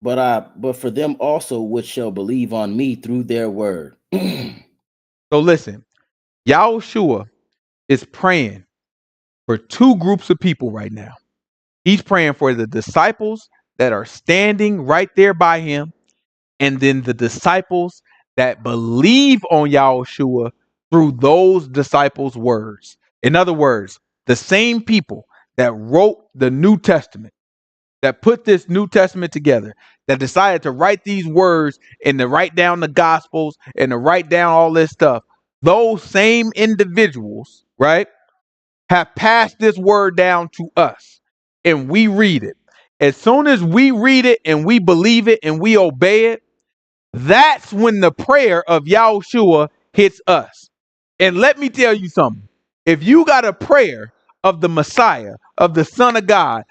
But for them also which shall believe on me through their word. So listen, Yahushua is praying for two groups of people right now. He's praying for the disciples that are standing right there by him, and then the disciples that believe on Yahushua through those disciples' words. In other words, the same people that wrote the New Testament, that put this New Testament together, that decided to write these words and to write down the Gospels and to write down all this stuff, those same individuals, right, have passed this word down to us, and we read it. As soon as we read it and we believe it and we obey it, that's when the prayer of Yahushua hits us. And let me tell you something. If you got a prayer of the Messiah, of the Son of God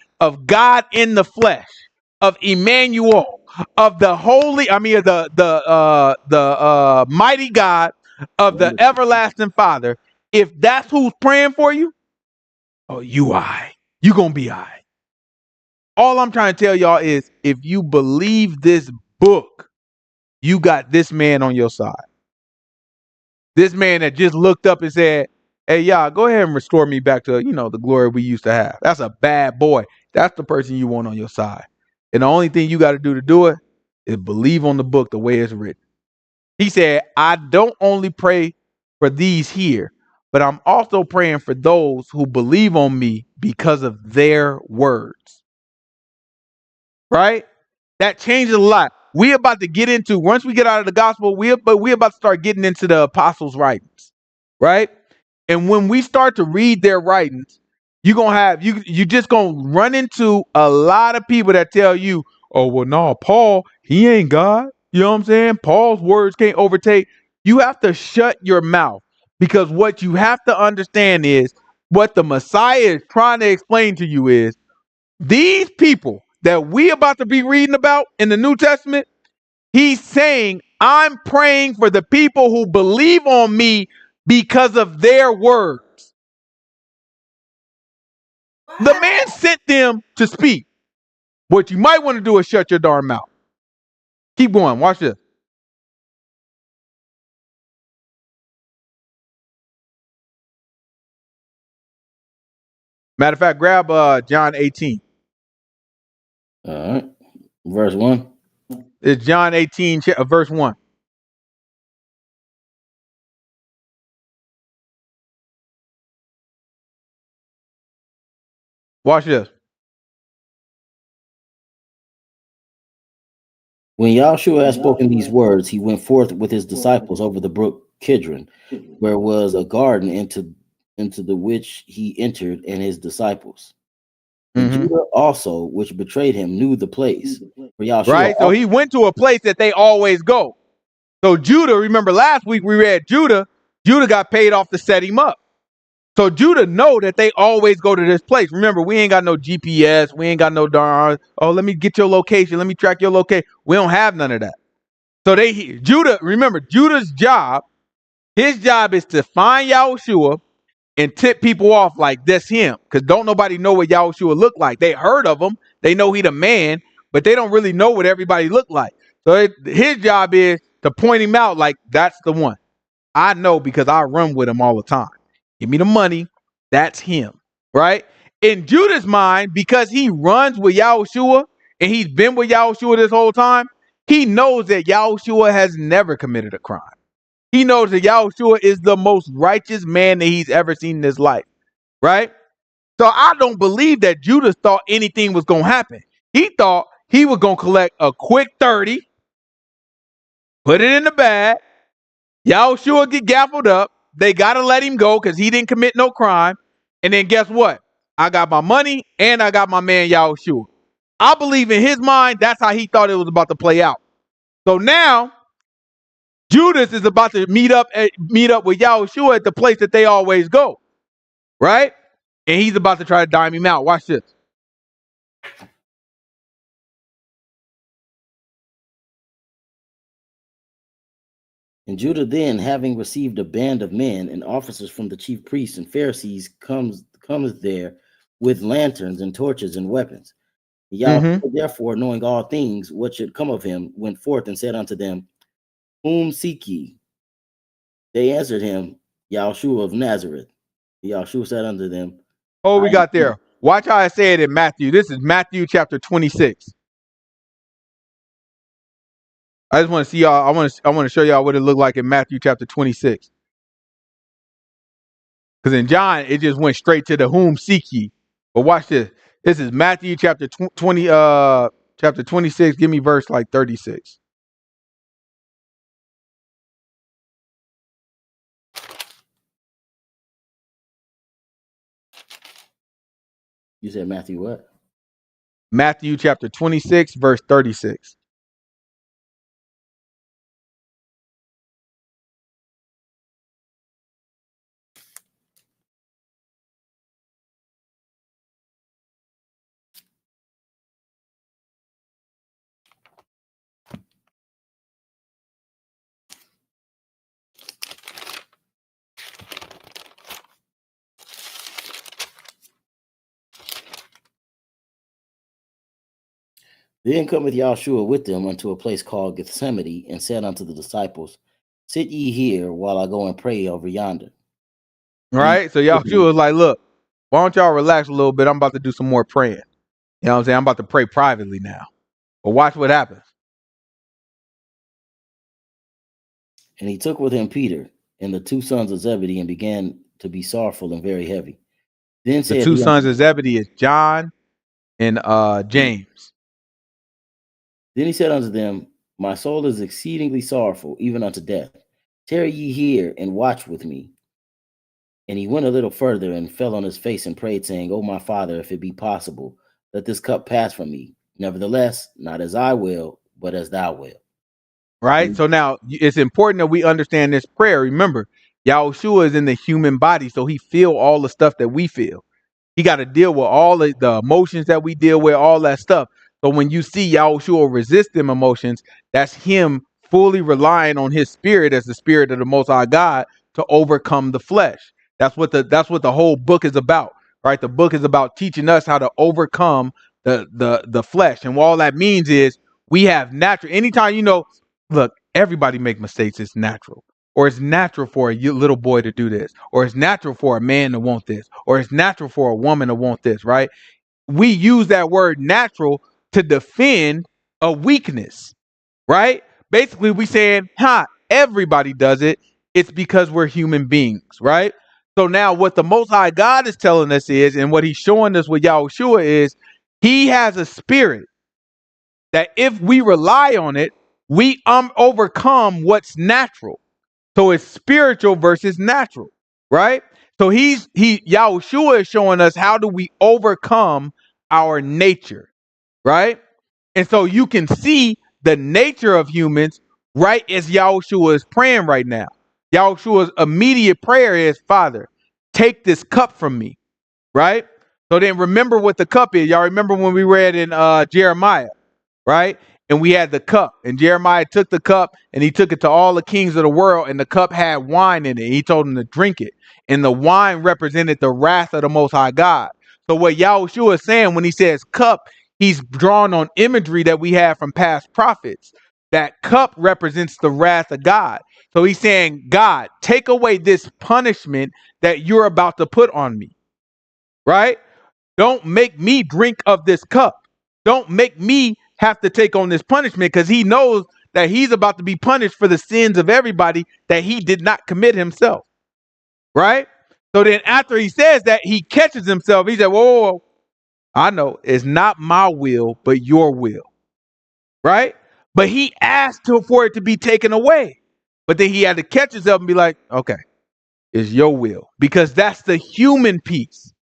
in the flesh, of Emmanuel, of the mighty God, of the everlasting Father, if that's who's praying for you, oh, you gonna be all right. all I'm trying to tell y'all is if you believe this book, you got this man on your side. This man that just looked up and said, hey, y'all, go ahead and restore me back to, the glory we used to have. That's a bad boy. That's the person you want on your side. And the only thing you got to do it is believe on the book the way it's written. He said, I don't only pray for these here, but I'm also praying for those who believe on me because of their words. Right? That changes a lot. We about to get into, once we get out of the gospel, we about to start getting into the apostles' writings. Right? And when we start to read their writings, you're gonna have you just gonna run into a lot of people that tell you, oh, well, no, Paul, he ain't God. You know what I'm saying? Paul's words can't overtake. You have to shut your mouth, because what you have to understand is what the Messiah is trying to explain to you is these people that we about to be reading about in the New Testament, he's saying, I'm praying for the people who believe on me because of their words. The man sent them to speak. What you might want to do is shut your darn mouth. Keep going. Watch this. Matter of fact, grab John 18. All right. Verse 1. It's John 18, verse 1. Watch this. When Yahushua had spoken these words, he went forth with his disciples over the brook Kidron, where was a garden into the which he entered and his disciples. And Judah also, which betrayed him, knew the place. For Yahushua Right? So he went to a place that they always go. So Judah, remember last week we read Judah got paid off to set him up. So Judah know that they always go to this place. Remember, we ain't got no GPS. We ain't got no darn, oh, let me get your location. Let me track your location. We don't have none of that. So remember, Judah's job, his job is to find Yahushua and tip people off like that's him. Because don't nobody know what Yahushua look like. They heard of him. They know he the man, but they don't really know what everybody look like. So his job is to point him out like that's the one. I know because I run with him all the time. Give me the money. That's him. Right? In Judah's mind, because he runs with Yahushua and he's been with Yahushua this whole time, he knows that Yahushua has never committed a crime. He knows that Yahushua is the most righteous man that he's ever seen in his life. Right? So I don't believe that Judah thought anything was going to happen. He thought he was going to collect a quick 30, put it in the bag. Yahushua get gaffled up. They got to let him go because he didn't commit no crime. And then guess what? I got my money and I got my man Yahushua. I believe in his mind, that's how he thought it was about to play out. So now, Judas is about to meet up with Yahushua at the place that they always go. Right? And he's about to try to dime him out. Watch this. And Judah then, having received a band of men and officers from the chief priests and Pharisees, comes there with lanterns and torches and weapons. Yahweh, therefore, knowing all things, what should come of him, went forth and said unto them, Whom seek ye? They answered him, Yahushua of Nazareth. Yahushua said unto them, Oh, we got there. Watch how I say it in Matthew. This is Matthew chapter 26. I just want to see y'all. I want to show y'all what it looked like in Matthew chapter 26. Because in John, it just went straight to the whom seek ye. But watch this. This is Matthew chapter 20, chapter 26. Give me verse like 36. You said Matthew what? Matthew chapter 26, verse 36. Then cometh Yahushua with them unto a place called Gethsemane, and said unto the disciples, Sit ye here while I go and pray over yonder. Right? So Yahushua was like, look, why don't y'all relax a little bit? I'm about to do some more praying. You know what I'm saying? I'm about to pray privately now. But watch what happens. And he took with him Peter and the two sons of Zebedee, and began to be sorrowful and very heavy. Then The said two he sons unto of Zebedee is John and James. Then he said unto them, My soul is exceedingly sorrowful, even unto death. Tarry ye here and watch with me. And he went a little further and fell on his face and prayed, saying, O my Father, if it be possible, let this cup pass from me. Nevertheless, not as I will, but as thou wilt. Right? So now it's important that we understand this prayer. Remember, Yahushua is in the human body, so he feel all the stuff that we feel. He got to deal with all the emotions that we deal with, all that stuff. So when you see Yahushua resist them emotions, that's him fully relying on his spirit as the spirit of the Most High God to overcome the flesh. That's what the whole book is about, right? The book is about teaching us how to overcome the flesh, and what all that means is we have natural. Anytime look, everybody make mistakes. It's natural. Or it's natural for a little boy to do this, or it's natural for a man to want this, or it's natural for a woman to want this, right? We use that word natural to defend a weakness, right? Basically, we saying, everybody does it. It's because we're human beings, right? So now what the Most High God is telling us is, and what he's showing us with Yahushua is, he has a spirit that if we rely on it, we overcome what's natural. So it's spiritual versus natural, right? So Yahushua is showing us how do we overcome our nature, right? And so you can see the nature of humans right as Yahushua is praying right now. Yahushua's immediate prayer is, Father, take this cup from me, right? So then remember what the cup is. Y'all remember when we read in Jeremiah, right? And we had the cup, and Jeremiah took the cup and he took it to all the kings of the world, and the cup had wine in it. He told them to drink it, and the wine represented the wrath of the Most High God. So what Yahushua is saying when he says cup, he's drawn on imagery that we have from past prophets. That cup represents the wrath of God. So he's saying, God, take away this punishment that you're about to put on me, right? Don't make me drink of this cup. Don't make me have to take on this punishment, because he knows that he's about to be punished for the sins of everybody that he did not commit himself. Right? So then after he says that, he catches himself. He said, whoa, I know it's not my will, but your will. Right? But he asked for it to be taken away. But then he had to catch himself and be like, okay, it's your will. Because that's the human piece.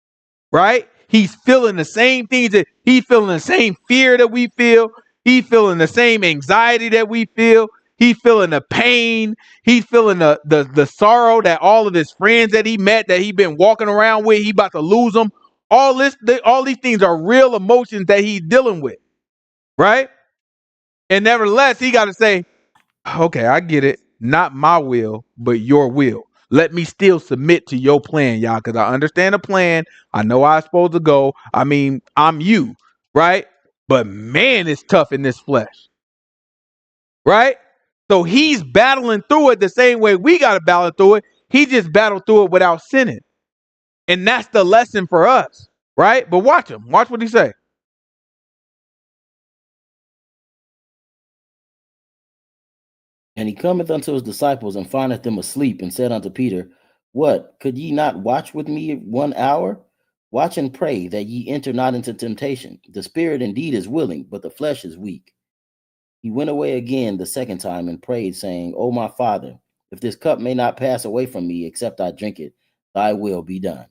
Right? He's feeling the same things that he's feeling, the same fear that we feel. He's feeling the same anxiety that we feel. He's feeling the pain. He's feeling the sorrow that all of his friends that he met, that he been walking around with, he about to lose them. All these things are real emotions that he's dealing with, right? And nevertheless, he got to say, okay, I get it. Not my will, but your will. Let me still submit to your plan, y'all, because I understand the plan. I know how I'm supposed to go. I mean, I'm you, right? But man, it's tough in this flesh, right? So he's battling through it the same way we got to battle through it. He just battled through it without sinning. And that's the lesson for us, right? But watch him. Watch what he say. And he cometh unto his disciples, and findeth them asleep, and said unto Peter, What, could ye not watch with me 1 hour? Watch and pray, that ye enter not into temptation. The spirit indeed is willing, but the flesh is weak. He went away again the second time, and prayed, saying, O my Father, if this cup may not pass away from me, except I drink it, thy will be done.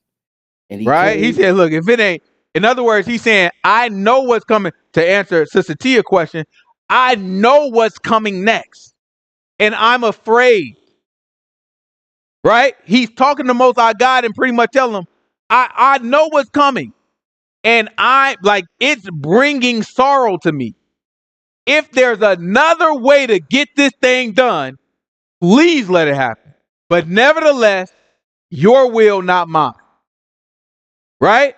And he Right? He said, look, if it ain't, in other words, he's saying, I know what's coming. To answer Sister Tia's question, I know what's coming next. And I'm afraid, right? He's talking to Most High God and pretty much telling him, I know what's coming. And it's bringing sorrow to me. If there's another way to get this thing done, please let it happen. But nevertheless, your will, not mine. Right?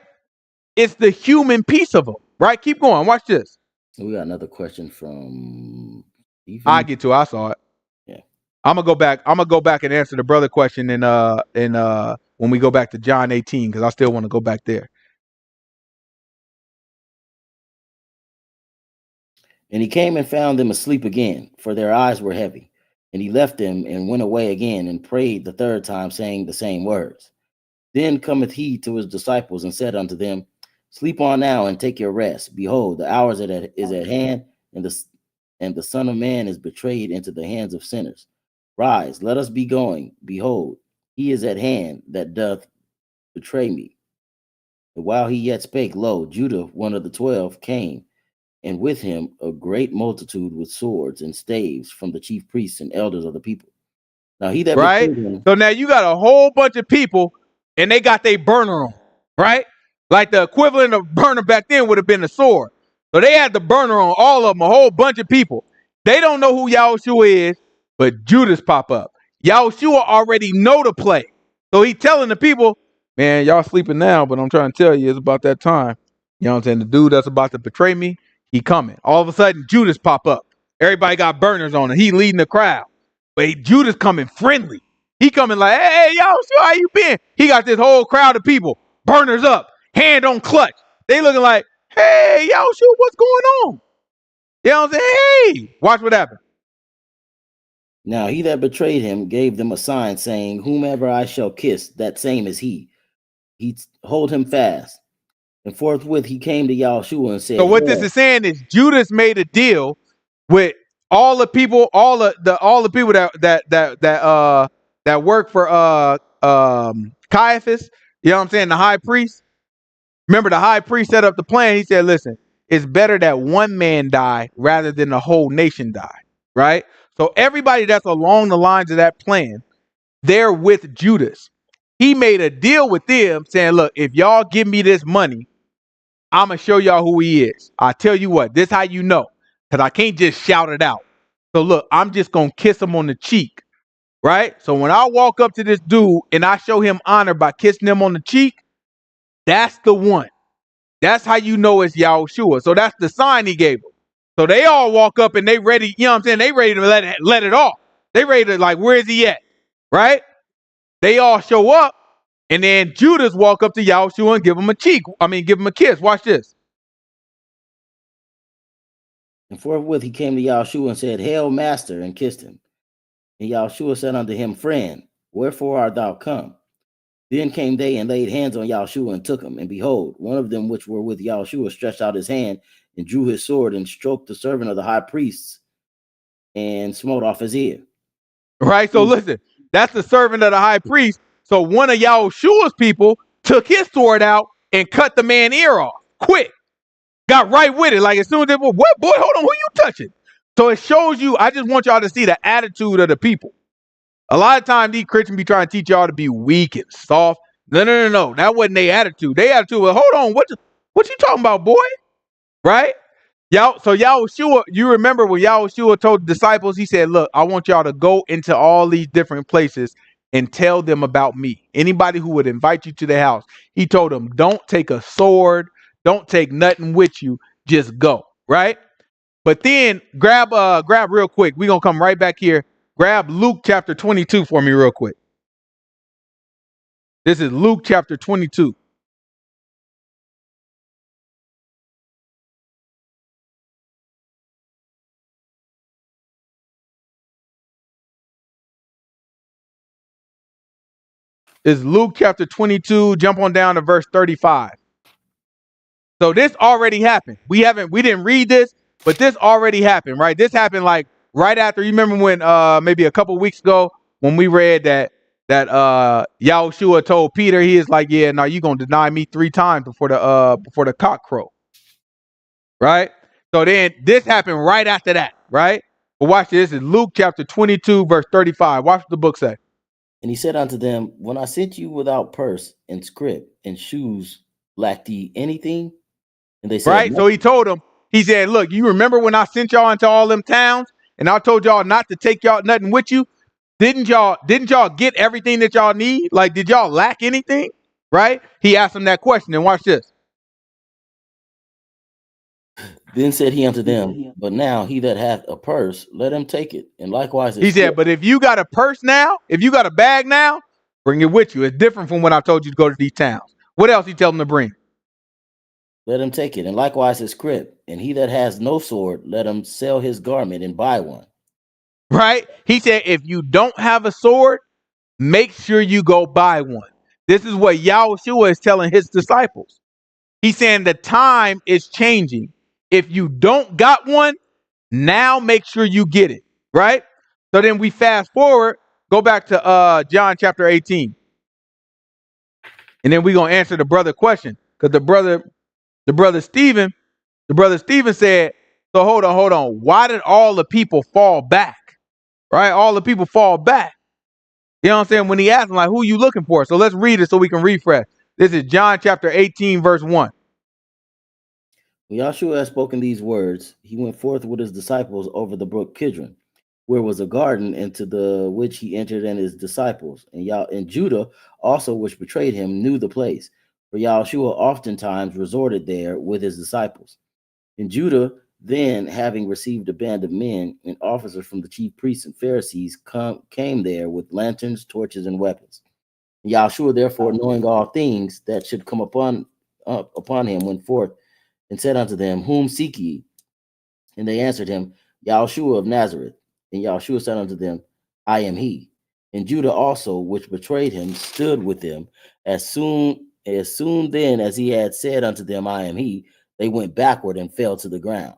It's the human piece of him, right? Keep going. Watch this. We got another question from Stephen. I get to it. I saw it. Yeah. I'm gonna go back and answer the brother question in when we go back to John 18, because I still want to go back there. And he came and found them asleep again, for their eyes were heavy. And he left them and went away again and prayed the third time, saying the same words. Then cometh he to his disciples and said unto them, Sleep on now and take your rest. Behold, the hour is at hand, and the Son of Man is betrayed into the hands of sinners. Rise, let us be going. Behold, he is at hand that doth betray me. And while he yet spake, lo, Judah, one of the 12, came, and with him a great multitude with swords and staves from the chief priests and elders of the people. Now he that Right? betrayed him, So now you got a whole bunch of people, and they got their burner on, right? Like the equivalent of burner back then would have been a sword. So they had the burner on, all of them, a whole bunch of people. They don't know who Yahushua is, but Judas pop up. Yahushua already know the play. So he telling the people, man, y'all sleeping now, but I'm trying to tell you, it's about that time. You know what I'm saying? The dude that's about to betray me, he coming. All of a sudden, Judas pop up. Everybody got burners on him. He leading the crowd. But Judas coming friendly. He coming like, hey, Yahushua, how you been? He got this whole crowd of people, burners up, hand on clutch. They looking like, hey, Yahushua, what's going on? You know what I'm saying? Hey, watch what happened. now he that betrayed him gave them a sign, saying, Whomever I shall kiss, that same is he. He hold him fast. And forthwith he came to Yahushua and said, So what this is saying is Judas made a deal with all the people, all the people that work for Caiaphas. You know what I'm saying? The high priest. Remember, the high priest set up the plan. He said, listen, it's better that one man die rather than the whole nation die, right? So everybody that's along the lines of that plan, they're with Judas. He made a deal with them saying, look, if y'all give me this money, I'm going to show y'all who he is. I tell you what, this how you know, because I can't just shout it out. So look, I'm just going to kiss him on the cheek, right? So when I walk up to this dude and I show him honor by kissing him on the cheek, that's the one. That's how you know it's Yahushua. So that's the sign he gave them. So they all walk up and they ready, you know what I'm saying? They ready to let it off. They ready to like, where is he at? Right? They all show up, and then Judas walk up to Yahushua and give him give him a kiss. Watch this. And forthwith he came to Yahushua and said, Hail, Master, and kissed him. And Yahushua said unto him, Friend, wherefore art thou come? Then came they and laid hands on Yahushua and took him. And behold, one of them which were with Yahushua stretched out his hand and drew his sword and stroked the servant of the high priest and smote off his ear. Right? So listen, that's the servant of the high priest. So one of Yahushua's people took his sword out and cut the man's ear off. Quick. Got right with it. Like as soon as they were, what boy, hold on, who you touching? So it shows you, I just want y'all to see the attitude of the people. A lot of times these Christians be trying to teach y'all to be weak and soft. No. That wasn't their attitude. Their attitude was, hold on, what you talking about, boy? Right? So Yahushua, you remember when Yahushua told the disciples, he said, look, I want y'all to go into all these different places and tell them about me. Anybody who would invite you to the house, he told them, don't take a sword, don't take nothing with you, just go, right? But then grab real quick. We're going to come right back here. Grab Luke chapter 22 for me real quick. This is Luke chapter 22. This is Luke chapter 22. Jump on down to verse 35. So this already happened. We didn't read this, but this already happened, right? This happened like right after. You remember when maybe a couple weeks ago when we read that Yahushua told Peter, he is like, yeah, now you're gonna deny me 3 times before the cock crow. Right? So then this happened right after that, right? But watch this. This is Luke chapter 22, verse 35. Watch what the book say. And he said unto them, When I sent you without purse and scrip and shoes, lacked ye anything? And they said, Right? So he told them, he said, look, you remember when I sent y'all into all them towns and I told y'all not to take y'all nothing with you? Didn't y'all get everything that y'all need? Like, did y'all lack anything? Right? He asked them that question, and watch this. Then said he unto them, but now he that hath a purse, let him take it, and likewise He his said, but if you got a purse now, if you got a bag now, bring it with you. It's different from when I told you to go to these towns. What else he tell them to bring? let him take it, and likewise his scrip. And he that has no sword, let him sell his garment and buy one. Right? He said, if you don't have a sword, make sure you go buy one. This is what Yahushua is telling his disciples. He's saying the time is changing. If you don't got one, now make sure you get it. Right? So then we fast forward, go back to John chapter 18. And then we're gonna answer the brother question. Because the brother Stephen said, so hold on. Why did all the people fall back? Right? All the people fall back. You know what I'm saying? When he asked him, like, who are you looking for? So let's read it so we can refresh. This is John chapter 18, verse 1. When Yahushua had spoken these words, he went forth with his disciples over the brook Kidron, where was a garden, into the which he entered and his disciples. And Judah also, which betrayed him, knew the place, for Yahushua oftentimes resorted there with his disciples. And Judah, then, having received a band of men and officers from the chief priests and Pharisees, came there with lanterns, torches, and weapons. And Yahushua, therefore, knowing all things that should come upon him, went forth and said unto them, whom seek ye? And they answered him, Yahushua of Nazareth. And Yahushua said unto them, I am he. And Judah also, which betrayed him, stood with them. As soon then as he had said unto them, I am he, they went backward and fell to the ground.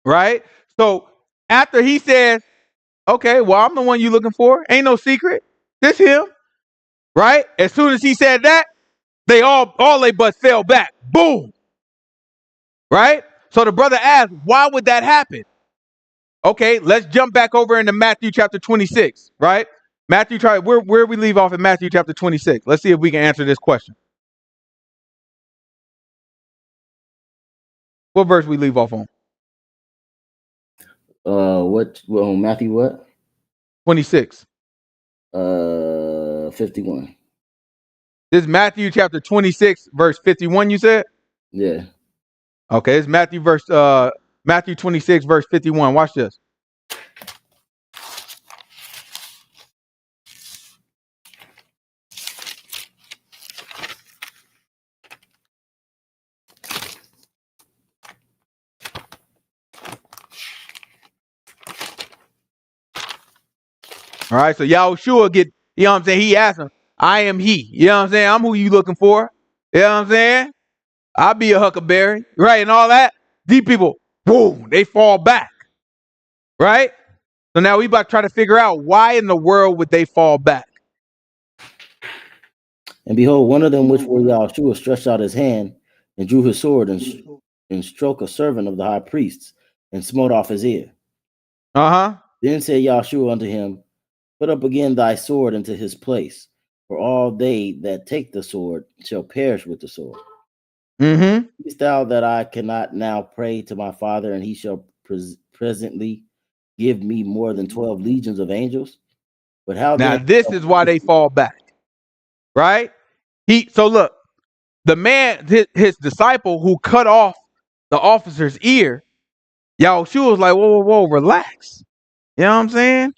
Right? So after he says, okay, well, I'm the one you looking for. Ain't no secret. This him. Right? As soon as he said that, they all they but fell back. Boom. Right? So the brother asked, why would that happen? Okay, let's jump back over into Matthew chapter 26, right? Where we leave off in Matthew chapter 26. Let's see if we can answer this question. What verse we leave off on? Matthew what? 26. 51. This is Matthew chapter 26, verse 51, you said? Yeah. Okay, it's Matthew 26, verse 51. Watch this. All right, so Yahushua you know what I'm saying? He asked him, I am he. You know what I'm saying? I'm who you looking for. You know what I'm saying? I'll be a huckleberry, right? And all that. These people, boom, they fall back. Right? So now we about to try to figure out why in the world would they fall back. And behold, one of them which were Yahushua stretched out his hand and drew his sword and struck a servant of the high priests and smote off his ear. Then said Yahushua unto him, put up again thy sword into his place, for all they that take the sword shall perish with the sword. Seest thou that I cannot now pray to my Father, and he shall presently give me more than 12 legions of angels? But how now then? This is why they fall back, right? So look, the man, his disciple who cut off the officer's ear, Yahushua was like, whoa, relax. You know what I'm saying?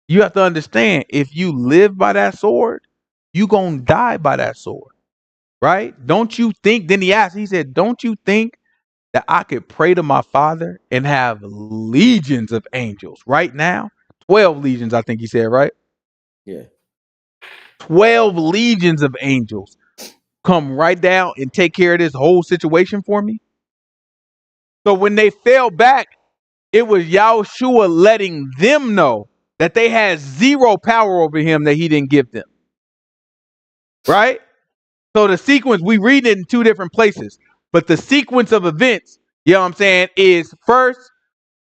You have to understand, if you live by that sword, you gonna die by that sword, right? Don't you think? Then he said, don't you think that I could pray to my Father and have legions of angels right now? 12 legions, I think he said, right? Yeah. 12 legions of angels come right down and take care of this whole situation for me. So when they fell back, it was Yahushua letting them know that they had zero power over him that he didn't give them. Right? So the sequence, we read it in two different places, but the sequence of events, you know what I'm saying, is first,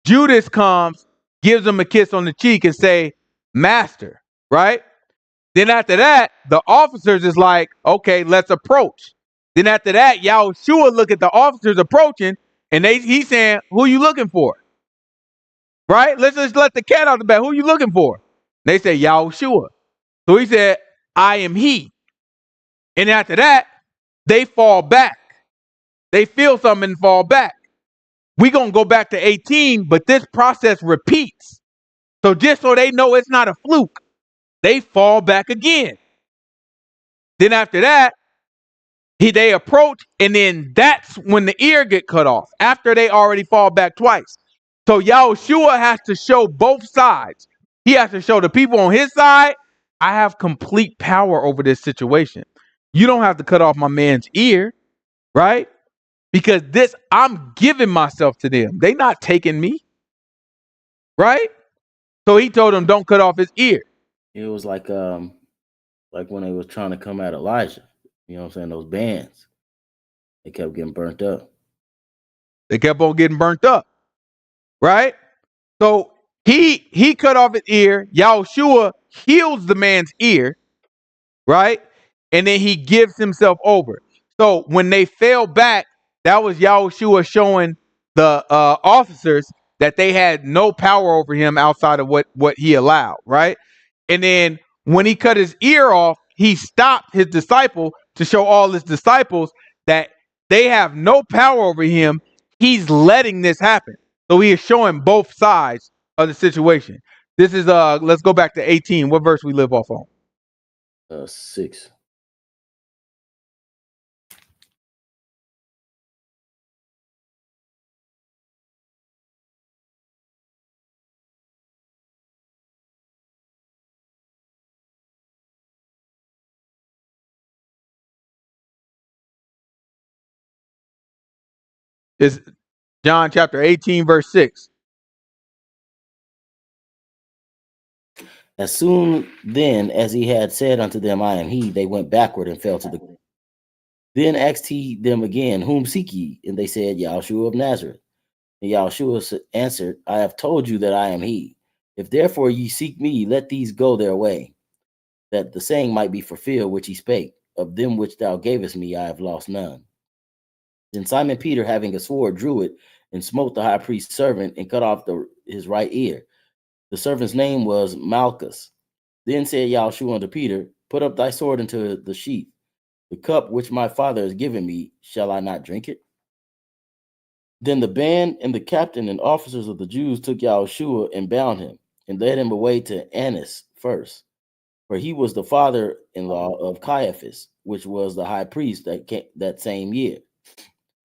Judas comes, gives him a kiss on the cheek and say, Master, right? Then after that, the officers is like, okay, let's approach. Then after that, Yahushua look at the officers approaching, and he's saying, who you looking for? Right? Let's just let the cat out the bag. Who you looking for? They say, Yahushua. So he said, I am he. And after that, they fall back. They feel something and fall back. We're going to go back to 18, but this process repeats. So just so they know it's not a fluke, they fall back again. Then after that, they approach, and then that's when the ear get cut off, after they already fall back twice. So Yahushua has to show both sides. He has to show the people on his side, I have complete power over this situation. You don't have to cut off my man's ear, right? Because this, I'm giving myself to them. They not taking me, right? So he told them, don't cut off his ear. It was like when they was trying to come at Elijah. You know what I'm saying? Those bands, they kept getting burnt up. They kept on getting burnt up, right? So he cut off his ear. Yahushua heals the man's ear, right? And then he gives himself over. So when they fell back, that was Yahushua showing the officers that they had no power over him outside of what he allowed, right? And then when he cut his ear off, he stopped his disciple to show all his disciples that they have no power over him. He's letting this happen. So he is showing both sides of the situation. This is let's go back to 18. What verse we live off on? 6. It's John chapter 18, verse 6. As soon then as he had said unto them, I am he, they went backward and fell to the ground. Then asked he them again, whom seek ye? And they said, Yahushua of Nazareth. And Yahushua answered, I have told you that I am he. If therefore ye seek me, let these go their way, that the saying might be fulfilled which he spake, of them which thou gavest me, I have lost none. Then Simon Peter, having a sword, drew it and smote the high priest's servant and cut off his right ear. The servant's name was Malchus. Then said Yahushua unto Peter, put up thy sword into the sheath. The cup which my Father has given me, shall I not drink it? Then the band and the captain and officers of the Jews took Yahushua and bound him and led him away to Annas first, for he was the father-in-law of Caiaphas, which was the high priest that same year.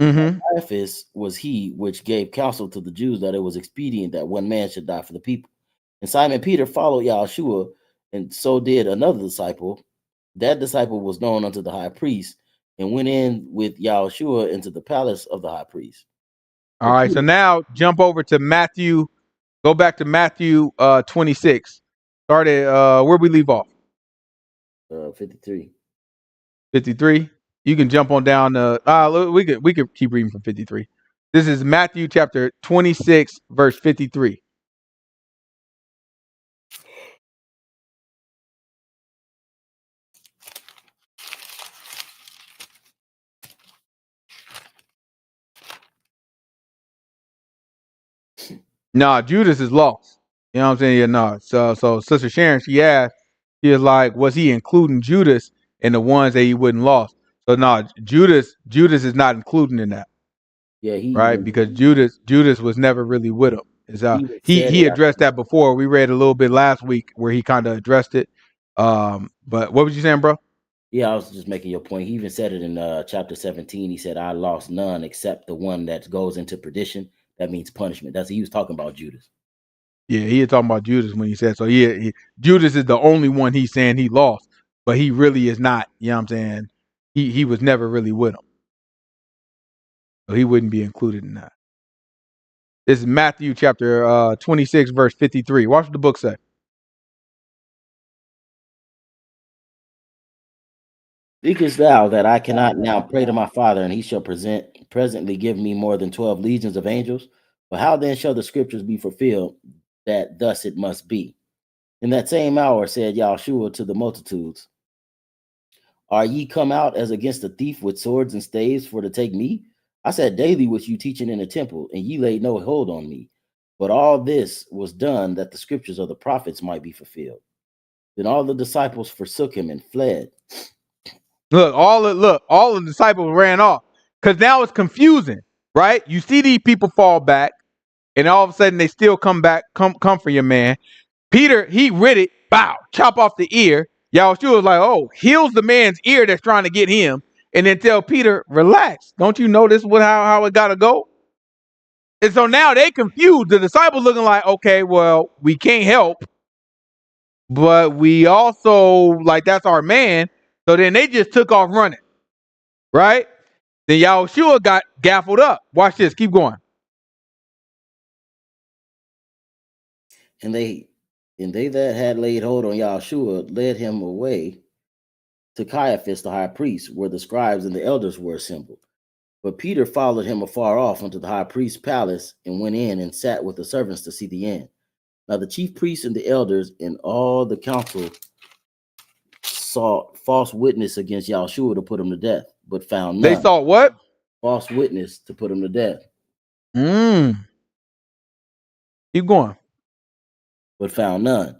Mm-hmm. Caiaphas was he which gave counsel to the Jews that it was expedient that one man should die for the people. And Simon Peter followed Yahushua, and so did another disciple. That disciple was known unto the high priest, and went in with Yahushua into the palace of the high priest. All right, so now jump over to Matthew. Go back to Matthew 26. Started where we leave off. 53. 53. You can jump on down to we could keep reading from 53. This is Matthew chapter 26, verse 53. Nah, Judas is lost. You know what I'm saying? Yeah, no. So Sister Sharon, she asked, she is like, was he including Judas in the ones that he wouldn't lost? So no, Judas is not including in that. Yeah, Right? Because Judas was never really with him. Is he addressed that before. We read a little bit last week where he kind of addressed it. But what was you saying, bro? Yeah, I was just making your point. He even said it in chapter 17. He said, I lost none except the one that goes into perdition. That means punishment. He was talking about Judas. Yeah, he was talking about Judas when he said so. Yeah, Judas is the only one he's saying he lost, but he really is not. You know what I'm saying? He was never really with him. So he wouldn't be included in that. This is Matthew chapter 26, verse 53. Watch what the book say. Thinkest thou that I cannot now pray to my Father, and he shall presently give me more than 12 legions of angels? But how then shall the scriptures be fulfilled, that thus it must be? In that same hour said Yahushua to the multitudes, are ye come out as against a thief with swords and staves for to take me? I sat daily with you teaching in the temple, and ye laid no hold on me. But all this was done that the scriptures of the prophets might be fulfilled. Then all the disciples forsook him and fled. Look, all the disciples ran off because now it's confusing, right? You see these people fall back, and all of a sudden they still come back, come for your man. Peter, he read it, bow, chop off the ear. Yahushua was like, oh, heals the man's ear that's trying to get him, and then tell Peter, relax. Don't you know this is how it gotta go? And so now they confused. The disciples looking like, okay, well, we can't help, but we also like that's our man. So then they just took off running, right? Then Yahushua got gaffled up. Watch this. Keep going. And they that had laid hold on Yahushua led him away to Caiaphas the high priest, where the scribes and the elders were assembled. But Peter followed him afar off unto the high priest's palace, and went in and sat with the servants to see the end. Now the chief priests and the elders and all the council sought false witness against Yahushua to put him to death, but found none. They sought what? False witness to put him to death. Keep going. But found none.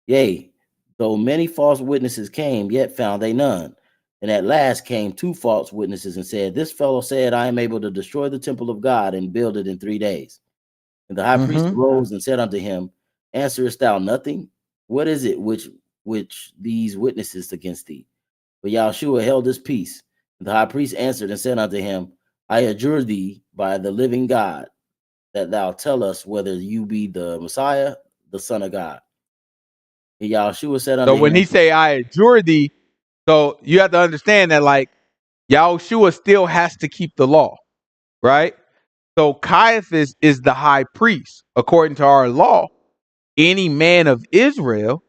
Yea, though many false witnesses came, yet found they none. And at last came two false witnesses and said, this fellow said, I am able to destroy the temple of God and build it in 3 days. And the high priest arose and said unto him, answerest thou nothing? What is it which these witnesses against thee? But Yahushua held his peace. And the high priest answered and said unto him, I adjure thee by the living God, that thou tell us whether you be the Messiah, the Son of God. And Yahushua said unto him. So when he say, I adjure thee, so you have to understand that like Yahushua still has to keep the law, right? So Caiaphas is the high priest. According to our law, any man of Israel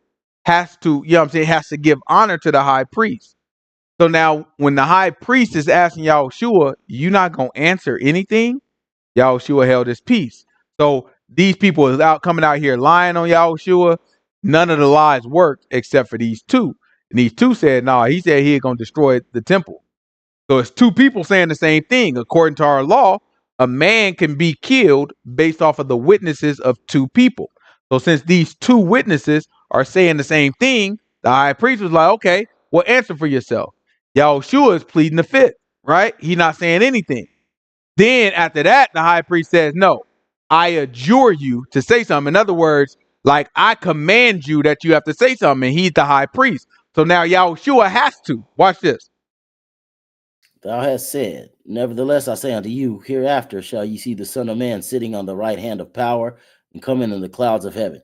has to, has to give honor to the high priest. So now when the high priest is asking Yahushua, you not going to answer anything? Yahushua held his peace. So these people is coming out here lying on Yahushua. None of the lies worked except for these two. And these two said, no, he said he ain't going to destroy the temple. So it's two people saying the same thing. According to our law, a man can be killed based off of the witnesses of two people. So since these two witnesses are saying the same thing, the high priest was like, okay, well, answer for yourself. Yahushua is pleading the fifth, right? He's not saying anything. Then after that, the high priest says, no, I adjure you to say something. In other words, like I command you that you have to say something. And he's the high priest. So now Yahushua has to. Watch this. Thou hast said, nevertheless, I say unto you, hereafter shall ye see the Son of Man sitting on the right hand of power and coming in the clouds of heaven.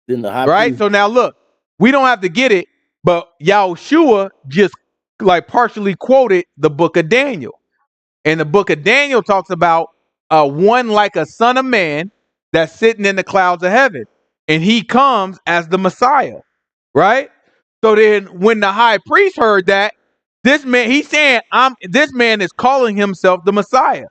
Then the high priest. So now look, we don't have to get it, but Yahushua just like partially quoted the book of Daniel. And the book of Daniel talks about one like a son of man that's sitting in the clouds of heaven. And he comes as the Messiah, right? So then when the high priest heard that, this man, he's saying, this man is calling himself the Messiah,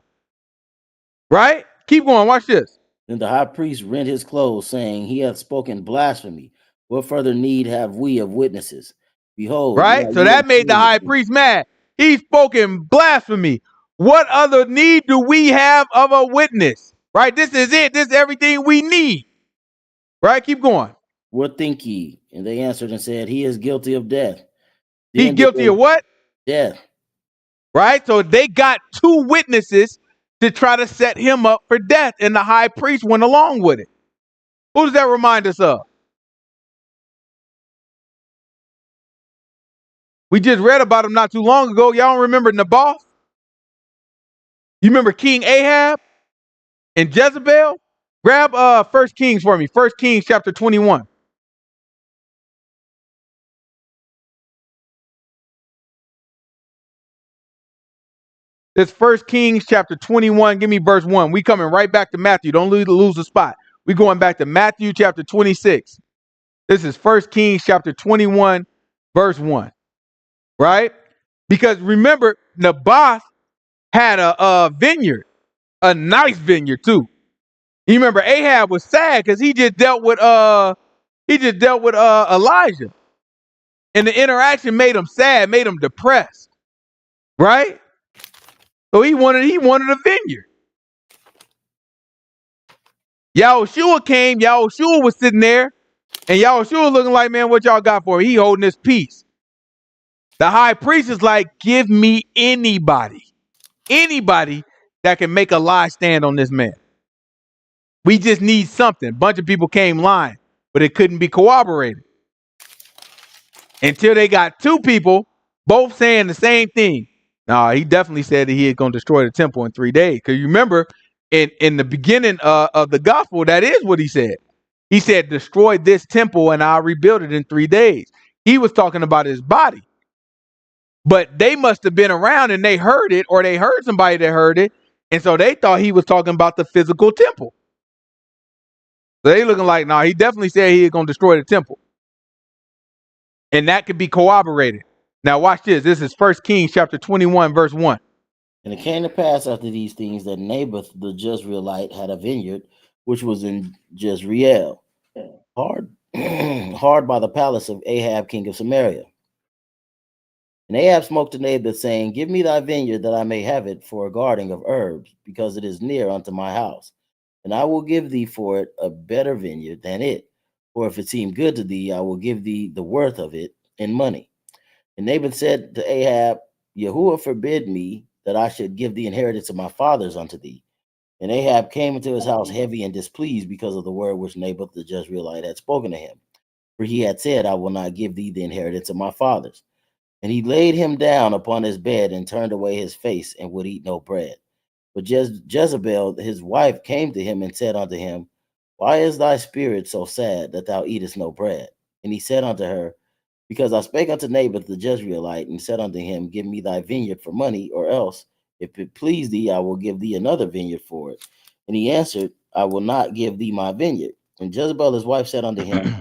right? Keep going, watch this. Then the high priest rent his clothes, saying, he hath spoken blasphemy. What further need have we of witnesses? Behold. Right? So that made the high priest mad. He's spoken blasphemy. What other need do we have of a witness? Right? This is it. This is everything we need. Right? Keep going. What think ye? And they answered and said, he is guilty of death. He's guilty of what? Death. Right? So they got two witnesses to try to set him up for death, and the high priest went along with it. Who does that remind us of? We just read about him not too long ago. Y'all don't remember Naboth? You remember King Ahab and Jezebel? Grab 1 Kings for me. 1 Kings chapter 21. This 1 Kings chapter 21. Give me verse 1. We coming right back to Matthew. Don't lose the spot. We going back to Matthew chapter 26. This is 1 Kings chapter 21, verse 1. Right? Because remember, Naboth had a vineyard, a nice vineyard too. You remember Ahab was sad because he just dealt with Elijah. And the interaction made him sad, made him depressed. Right? So he wanted a vineyard. Yahushua came, Yahushua was sitting there, and Yahushua looking like, man, what y'all got for me? He holding his peace. The high priest is like, give me anybody that can make a lie stand on this man. We just need something. A bunch of people came lying, but it couldn't be corroborated until they got two people both saying the same thing. Nah, he definitely said that he is going to destroy the temple in 3 days. Because you remember, in the beginning of the gospel, that is what he said. He said, destroy this temple and I'll rebuild it in 3 days. He was talking about his body. But they must have been around and they heard it, or they heard somebody that heard it. And so they thought he was talking about the physical temple. So they looking like, nah, he definitely said he is going to destroy the temple. And that could be corroborated. Now watch this. This is 1 Kings chapter 21, verse 1. And it came to pass after these things that Naboth the Jezreelite had a vineyard, which was in Jezreel, hard by the palace of Ahab, king of Samaria. And Ahab spoke to Naboth, saying, give me thy vineyard, that I may have it for a garden of herbs, because it is near unto my house. And I will give thee for it a better vineyard than it. For if it seem good to thee, I will give thee the worth of it in money. And Naboth said to Ahab, Yahuah forbid me that I should give the inheritance of my fathers unto thee. And Ahab came into his house heavy and displeased because of the word which Naboth the Jezreelite had spoken to him. For he had said, I will not give thee the inheritance of my fathers. And he laid him down upon his bed and turned away his face and would eat no bread. But Jezebel, his wife, came to him and said unto him, why is thy spirit so sad that thou eatest no bread? And he said unto her, because I spake unto Naboth the Jezreelite, and said unto him, give me thy vineyard for money, or else, if it please thee, I will give thee another vineyard for it. And he answered, I will not give thee my vineyard. And Jezebel his wife said unto him,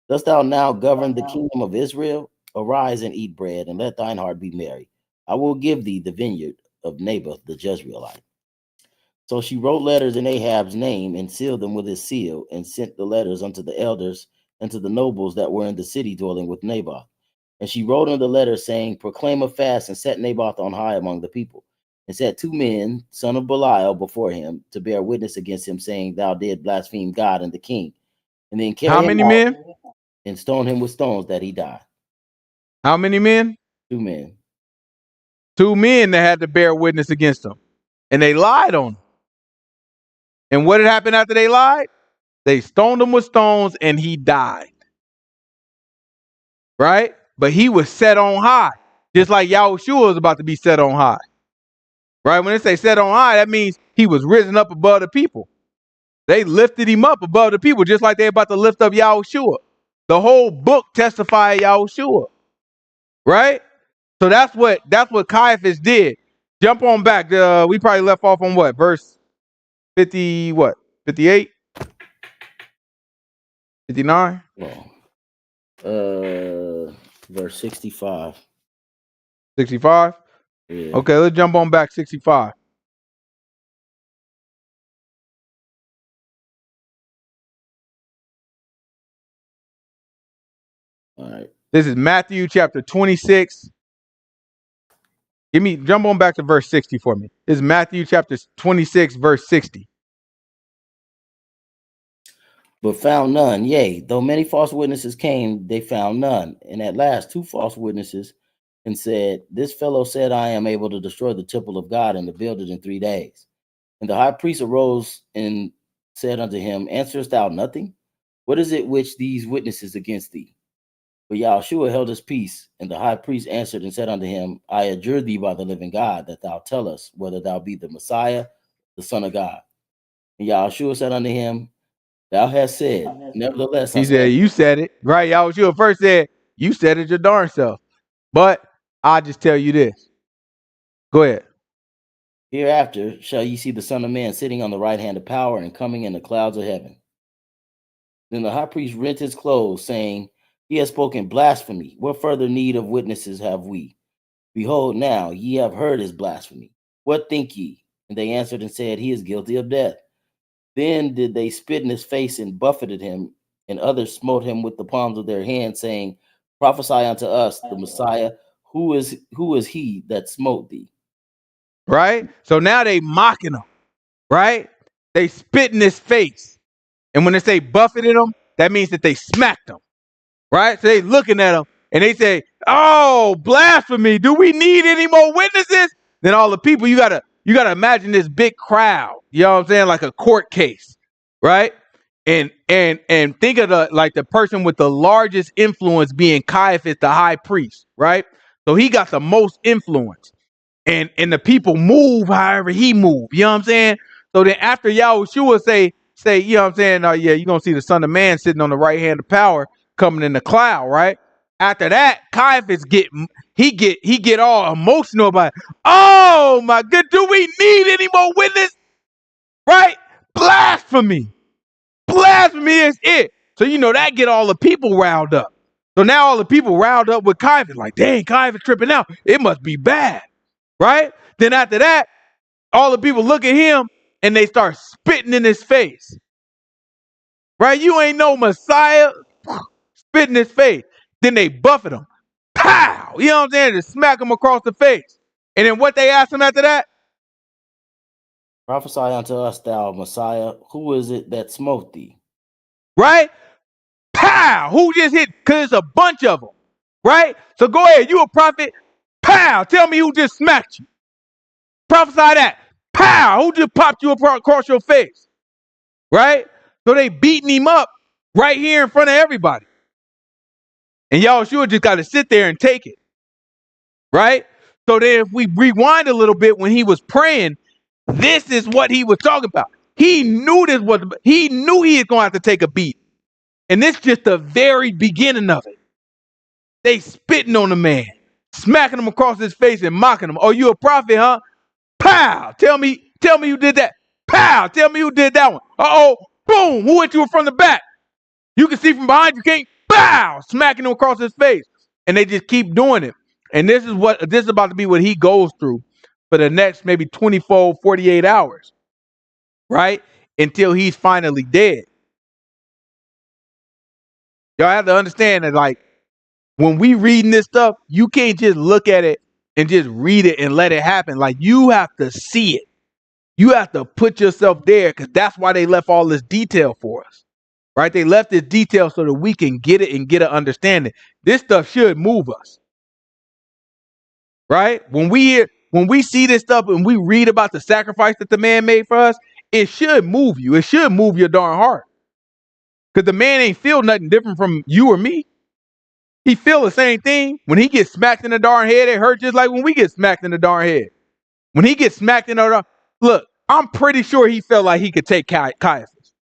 dost thou now govern the kingdom of Israel? Arise and eat bread, and let thine heart be merry. I will give thee the vineyard of Naboth the Jezreelite. So she wrote letters in Ahab's name, and sealed them with his seal, and sent the letters unto the elders and to the nobles that were in the city dwelling with Naboth. And she wrote in the letter, saying, proclaim a fast, and set Naboth on high among the people. And set 2 men, son of Belial, before him, to bear witness against him, saying, thou did blaspheme God and the king. And then carry How him many out men? and stone him with stones that he die. How many men? 2 men. 2 men that had to bear witness against him. And they lied on him. And what had happened after they lied? They stoned him with stones and he died. Right? But he was set on high. Just like Yahushua was about to be set on high. Right? When they say set on high, that means he was risen up above the people. They lifted him up above the people, just like they're about to lift up Yahushua. The whole book testified Yahushua. Right? So that's what Caiaphas did. Jump on back. We probably left off on what? Verse 50, what? 58? 59? Verse 65. 65? Yeah. Okay, let's jump on back 65. All right. This is Matthew chapter 26. Jump on back to verse 60 for me. This is Matthew chapter 26, verse 60. But found none. Yea, though many false witnesses came, they found none. And at last 2 false witnesses, and said, this fellow said, I am able to destroy the temple of God and to build it in 3 days. And the high priest arose and said unto him, answerest thou nothing? What is it which these witnesses against thee? But Yahushua held his peace, and the high priest answered and said unto him, I adjure thee by the living God, that thou tell us whether thou be the Messiah, the Son of God. And Yahushua said unto him, thou hast said, nevertheless, He said, you said it. Right? Yahushua first said, you said it your darn self. But I'll just tell you this. Go ahead. hereafter shall ye see the Son of Man sitting on the right hand of power and coming in the clouds of heaven. Then the high priest rent his clothes, saying, he has spoken blasphemy. What further need of witnesses have we? Behold, now ye have heard his blasphemy. What think ye? And they answered and said, he is guilty of death. Then did they spit in his face and buffeted him, and others smote him with the palms of their hands, saying, prophesy unto us, the Messiah, who is he that smote thee? Right? So now they mocking him. Right? They spit in his face. And when they say buffeted him, that means that they smacked him. Right? So they looking at him and they say, oh, blasphemy. Do we need any more witnesses? Then all the people, you gotta You got to imagine this big crowd. You know what I'm saying? Like a court case, right? And think of the person with the largest influence being Caiaphas, the high priest, right? So he got the most influence. And the people move however he moved. You know what I'm saying? So then after Yahushua say, you know what I'm saying? Yeah, you're going to see the Son of Man sitting on the right hand of power coming in the cloud, right? After that, Caiaphas get all emotional about it. Oh my good, do we need any more witness? Right? Blasphemy. Blasphemy is it. So you know that get all the people riled up. So now all the people riled up with Caiaphas, like, dang, Caiaphas tripping out. It must be bad. Right? Then after that, all the people look at him and they start spitting in his face. Right? You ain't no Messiah. Spit in his face. Then they buffet him. Pow! You know what I'm saying? Just smack him across the face. And then what they asked him after that? Prophesy unto us, thou Messiah. Who is it that smote thee? Right? Pow! Who just hit? Because it's a bunch of them. Right? So go ahead. You a prophet? Pow! Tell me who just smacked you. Prophesy that. Pow! Who just popped you across your face? Right? So they beating him up right here in front of everybody. And Yahushua just got to sit there and take it. Right? So then if we rewind a little bit when he was praying, this is what he was talking about. He knew he was going to have to take a beat. And this is just the very beginning of it. They spitting on the man, smacking him across his face and mocking him. Oh, you a prophet, huh? Pow! Tell me you did that. Pow! Tell me who did that one. Uh-oh. Boom! Who hit you from the back? You can see from behind you can't. Bow! Smacking him across his face. And they just keep doing it. And this is about to be what he goes through for the next maybe 24, 48 hours. Right? Until he's finally dead. Y'all have to understand that, like, when we reading this stuff, you can't just look at it and just read it and let it happen. Like, you have to see it. You have to put yourself there, because that's why they left all this detail for us. Right? They left this detail so that we can get it and get an understanding. This stuff should move us. Right? When we see this stuff and we read about the sacrifice that the man made for us, it should move you. It should move your darn heart. Because the man ain't feel nothing different from you or me. He feel the same thing. When he gets smacked in the darn head, it hurts just like when we get smacked in the darn head. When he gets smacked in the darn... Look, I'm pretty sure he felt like he could take Caiaphas.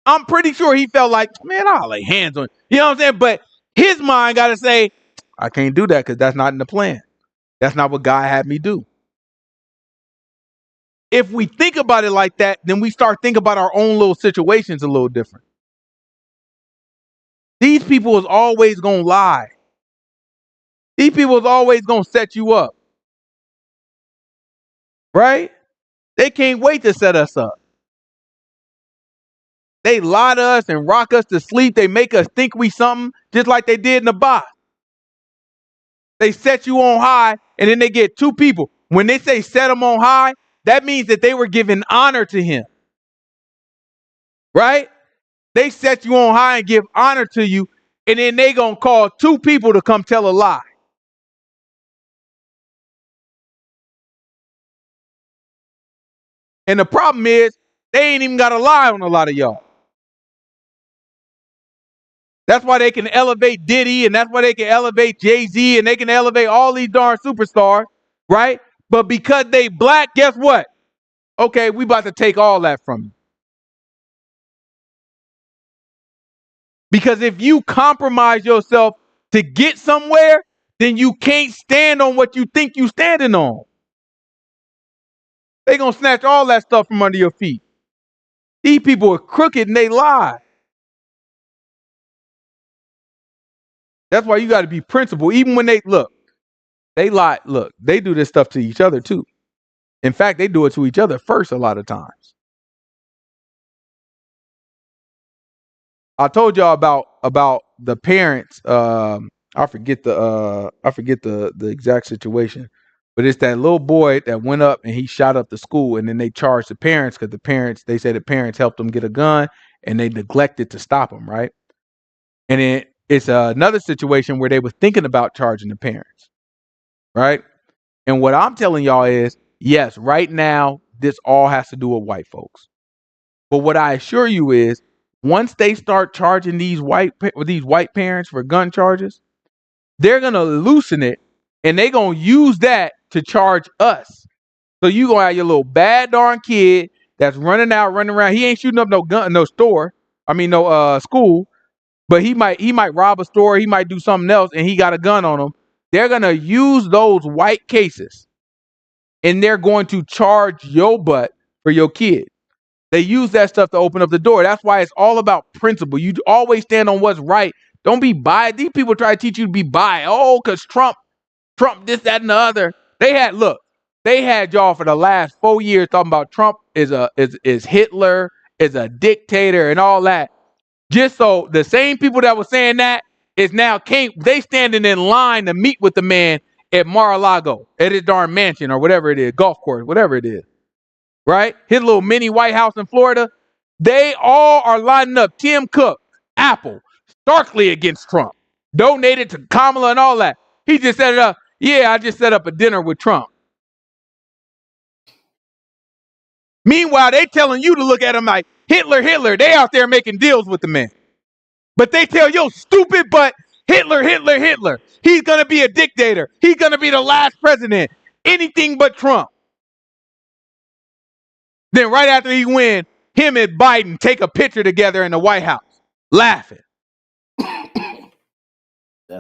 I'm pretty sure he felt like, man, I'll lay hands on you. You know what I'm saying? But his mind got to say, I can't do that because that's not in the plan. That's not what God had me do. If we think about it like that, then we start thinking about our own little situations a little different. These people is always going to lie. These people is always going to set you up. Right? They can't wait to set us up. They lie to us and rock us to sleep. They make us think we something, just like they did Naboth. They set you on high, and then they get two people. When they say set them on high, that means that they were giving honor to him. Right? They set you on high and give honor to you, and then they going to call two people to come tell a lie. And the problem is, they ain't even got to lie on a lot of y'all. That's why they can elevate Diddy, and that's why they can elevate Jay-Z, and they can elevate all these darn superstars, right? But because they black, guess what? Okay, we about to take all that from you. Because if you compromise yourself to get somewhere, then you can't stand on what you think you standing on. They gonna snatch all that stuff from under your feet. These people are crooked and they lie. That's why you got to be principled. Even when they lie. Look, they do this stuff to each other too. In fact, they do it to each other first a lot of times. I told y'all about the parents. I forget the exact situation, but it's that little boy that went up and he shot up the school, and then they charged the parents because they said the parents helped them get a gun and they neglected to stop him, right? And then it's another situation where they were thinking about charging the parents, right? And what I'm telling y'all is, yes, right now this all has to do with white folks. But what I assure you is, once they start charging these white parents for gun charges, they're gonna loosen it, and they're gonna use that to charge us. So you gonna have your little bad darn kid that's running around. He ain't shooting up no gun, no store. I mean, no school. But he might rob a store. He might do something else, and he got a gun on him. They're gonna use those white cases, and they're going to charge your butt for your kid. They use that stuff to open up the door. That's why it's all about principle. You always stand on what's right. Don't be biased. These people try to teach you to be biased. Oh, because Trump, this, that, and the other. They had y'all for the last 4 years talking about Trump is Hitler, is a dictator, and all that. Just so the same people that were saying that is now they standing in line to meet with the man at Mar-a-Lago, at his darn mansion or whatever it is, golf course, whatever it is. Right? His little mini White House in Florida. They all are lining up. Tim Cook, Apple, starkly against Trump. Donated to Kamala and all that. He just set it up. Yeah, I just set up a dinner with Trump. Meanwhile, they telling you to look at him like Hitler. They out there making deals with the man. But they tell you, stupid butt, Hitler. He's going to be a dictator. He's going to be the last president. Anything but Trump. Then right after he win, him and Biden take a picture together in the White House, laughing.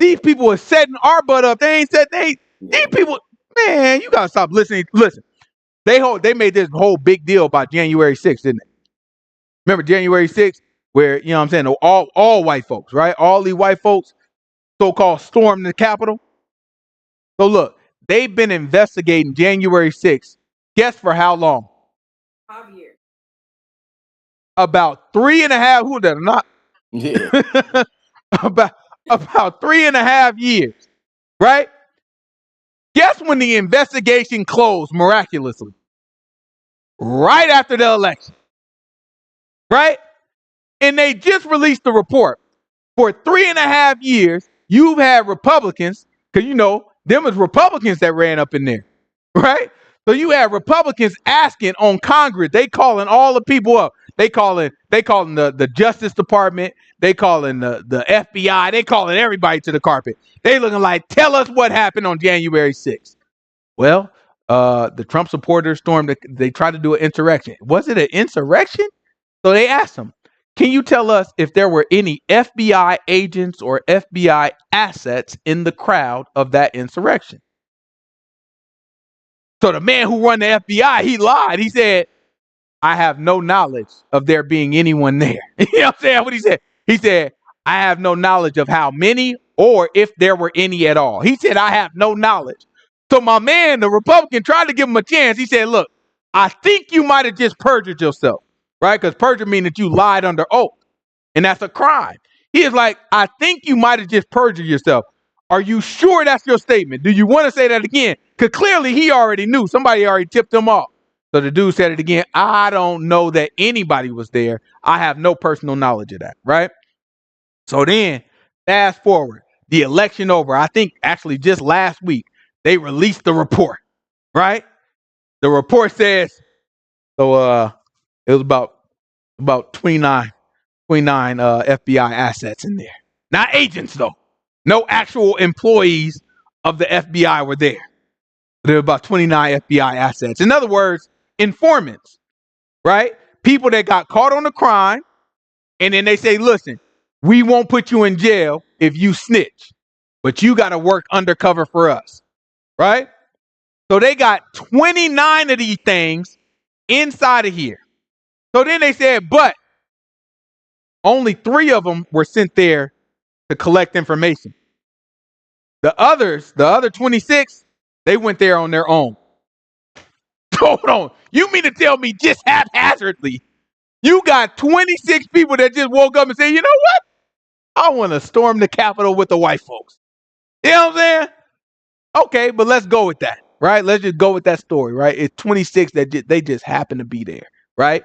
These people are setting our butt up. These people, man, you got to stop listening. Listen, they made this whole big deal about January 6th, didn't they? Remember January 6th, where, you know what I'm saying, all white folks, right? All these white folks, so-called stormed the Capitol. So look, they've been investigating January 6th. Guess for how long? 5 years. About 3.5. Who that? Not. Yeah. about 3.5 years, right? Guess when the investigation closed miraculously? Right after the election, right? And they just released the report. For 3.5 years, you've had Republicans, because you know them was Republicans that ran up in there, right? So you had Republicans asking on Congress. They calling all the people up. They calling the Justice Department. They calling the FBI. They calling everybody to the carpet. They looking like, tell us what happened on January 6th. Well, the Trump supporters stormed. They tried to do an insurrection. Was it an insurrection? So they asked them, can you tell us if there were any FBI agents or FBI assets in the crowd of that insurrection? So the man who run the FBI, he lied. He said, I have no knowledge of there being anyone there. You know what I'm saying? What he said? He said, I have no knowledge of how many or if there were any at all. He said, I have no knowledge. So my man, the Republican, tried to give him a chance. He said, look, I think you might have just perjured yourself, right? Because perjure means that you lied under oath, and that's a crime. He is like, I think you might have just perjured yourself. Are you sure that's your statement? Do you want to say that again? Because clearly he already knew. Somebody already tipped him off. So the dude said it again. I don't know that anybody was there. I have no personal knowledge of that, right? So then, fast forward, the election over. I think actually just last week, they released the report, right? The report says, so it was about 29 FBI assets in there. Not agents, though. No actual employees of the FBI were there. There were about 29 FBI assets. In other words, informants, right? People that got caught on a crime, and then they say, listen, we won't put you in jail if you snitch, but you got to work undercover for us, right? So they got 29 of these things inside of here. So then they said, but only 3 of them were sent there to collect information. The other 26, they went there on their own. Hold on. You mean to tell me just haphazardly, you got 26 people that just woke up and said, you know what? I want to storm the Capitol with the white folks. You know what I'm saying? Okay, but let's go with that, right? Let's just go with that story, right? It's 26 that they just happen to be there, right?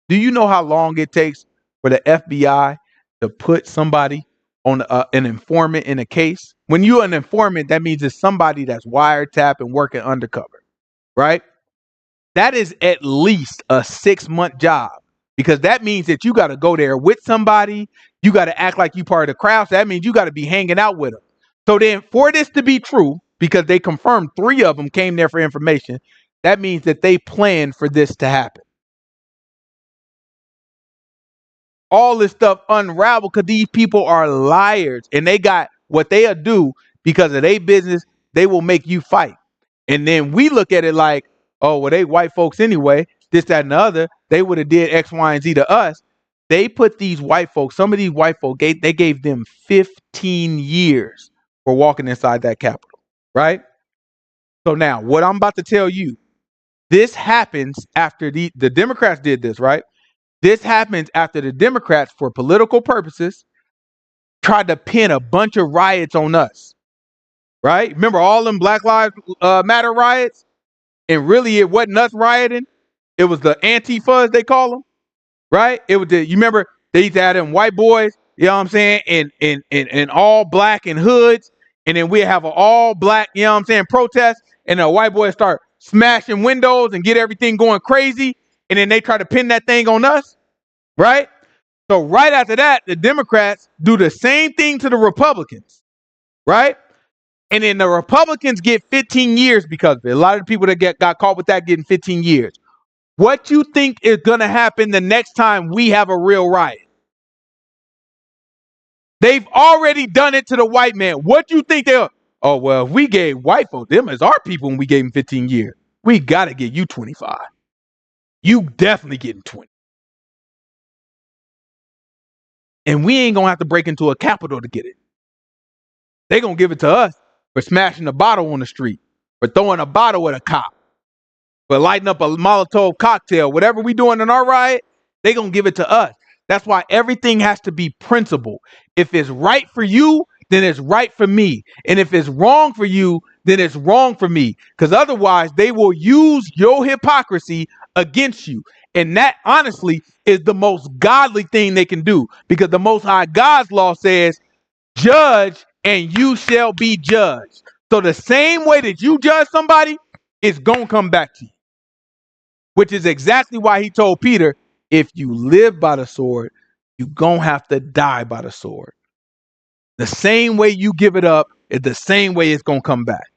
Do you know how long it takes for the FBI to put somebody on an informant in a case? When you're an informant, that means it's somebody that's wiretapped and working undercover, right? That is at least a 6-month job, because that means that you got to go there with somebody. You got to act like you part of the crowd. So that means you got to be hanging out with them. So then for this to be true, because they confirmed 3 of them came there for information, that means that they planned for this to happen. All this stuff unraveled because these people are liars, and they got what they'll do because of their business. They will make you fight. And then we look at it like, oh, well, they white folks anyway, this, that, and the other. They would have did X, Y, and Z to us. They put these white folks, some of these white folks, they gave them 15 years for walking inside that Capitol, right? So now, what I'm about to tell you, this happens after the Democrats did this, right? This happens after the Democrats, for political purposes, tried to pin a bunch of riots on us, right? Remember all them Black Lives Matter riots? And really, it wasn't us rioting. It was the Antifas, they call them, right? It was you remember they used to have them white boys, you know what I'm saying, and all black and hoods. And then we have an all black, you know what I'm saying, protest. And the white boys start smashing windows and get everything going crazy. And then they try to pin that thing on us, right? So right after that, the Democrats do the same thing to the Republicans, right? And then the Republicans get 15 years because of it. A lot of the people that got caught with that getting 15 years. What you think is going to happen the next time we have a real riot? They've already done it to the white man. What you think they'll... Oh, well, if we gave white folks, them as our people, and we gave them 15 years, we got to get you 25. You definitely getting 20. And we ain't going to have to break into a Capitol to get it. They're going to give it to us for smashing a bottle on the street, for throwing a bottle at a cop, for lighting up a Molotov cocktail. Whatever we doing in our riot, they're going to give it to us. That's why everything has to be principle. If it's right for you, then it's right for me. And if it's wrong for you, then it's wrong for me. Because otherwise, they will use your hypocrisy against you. And that, honestly, is the most godly thing they can do. Because the Most High God's law says, judge and you shall be judged. So the same way that you judge somebody, it's going to come back to you. Which is exactly why he told Peter, if you live by the sword, you're going to have to die by the sword. The same way you give it up is the same way it's going to come back.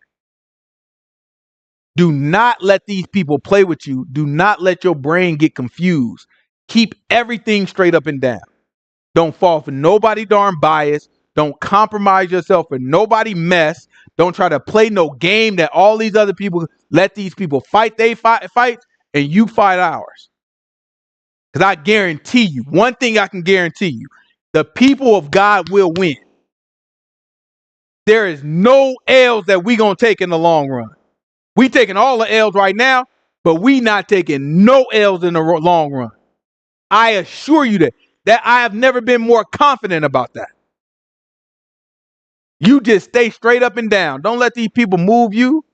Do not let these people play with you. Do not let your brain get confused. Keep everything straight up and down. Don't fall for nobody darn bias. Don't compromise yourself for nobody mess. Don't try to play no game that all these other people, let these people fight and you fight ours. Because I guarantee you, one thing I can guarantee you, the people of God will win. There is no L's that we going to take in the long run. We taking all the L's right now, but we not taking no L's in the long run. I assure you that I have never been more confident about that. You just stay straight up and down. Don't let these people move you.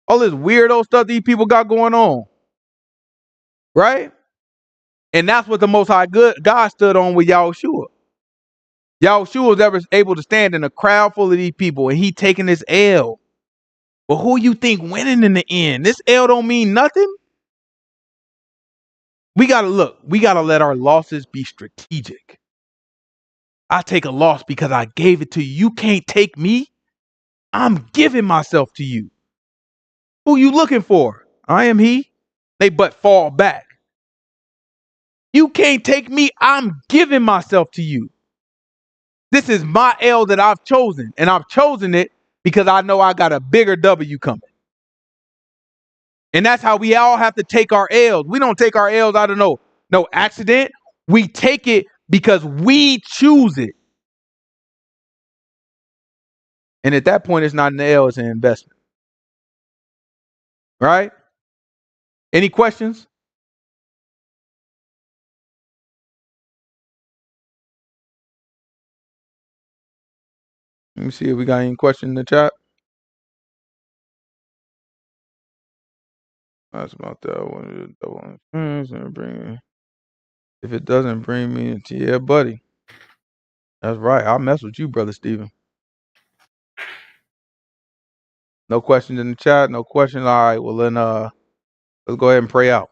All this weirdo stuff these people got going on. Right? And that's what the Most High God stood on with Yahushua. Yahushua was ever able to stand in a crowd full of these people, and he taking this L. But who you think winning in the end? This L don't mean nothing. We got to let our losses be strategic. I take a loss because I gave it to you. You can't take me. I'm giving myself to you. Who you looking for? I am he. They but fall back. You can't take me. I'm giving myself to you. This is my L that I've chosen. And I've chosen it because I know I got a bigger W coming. And that's how we all have to take our L's. We don't take our L's out of no accident. We take it because we choose it. And at that point, it's not an L, it's an investment. Right? Any questions? Let me see if we got any questions in the chat. That's about that. If it doesn't bring me into, yeah, buddy. That's right. I'll mess with you, brother Steven. No questions in the chat. No questions. All right. Well, then, Let's go ahead and pray out.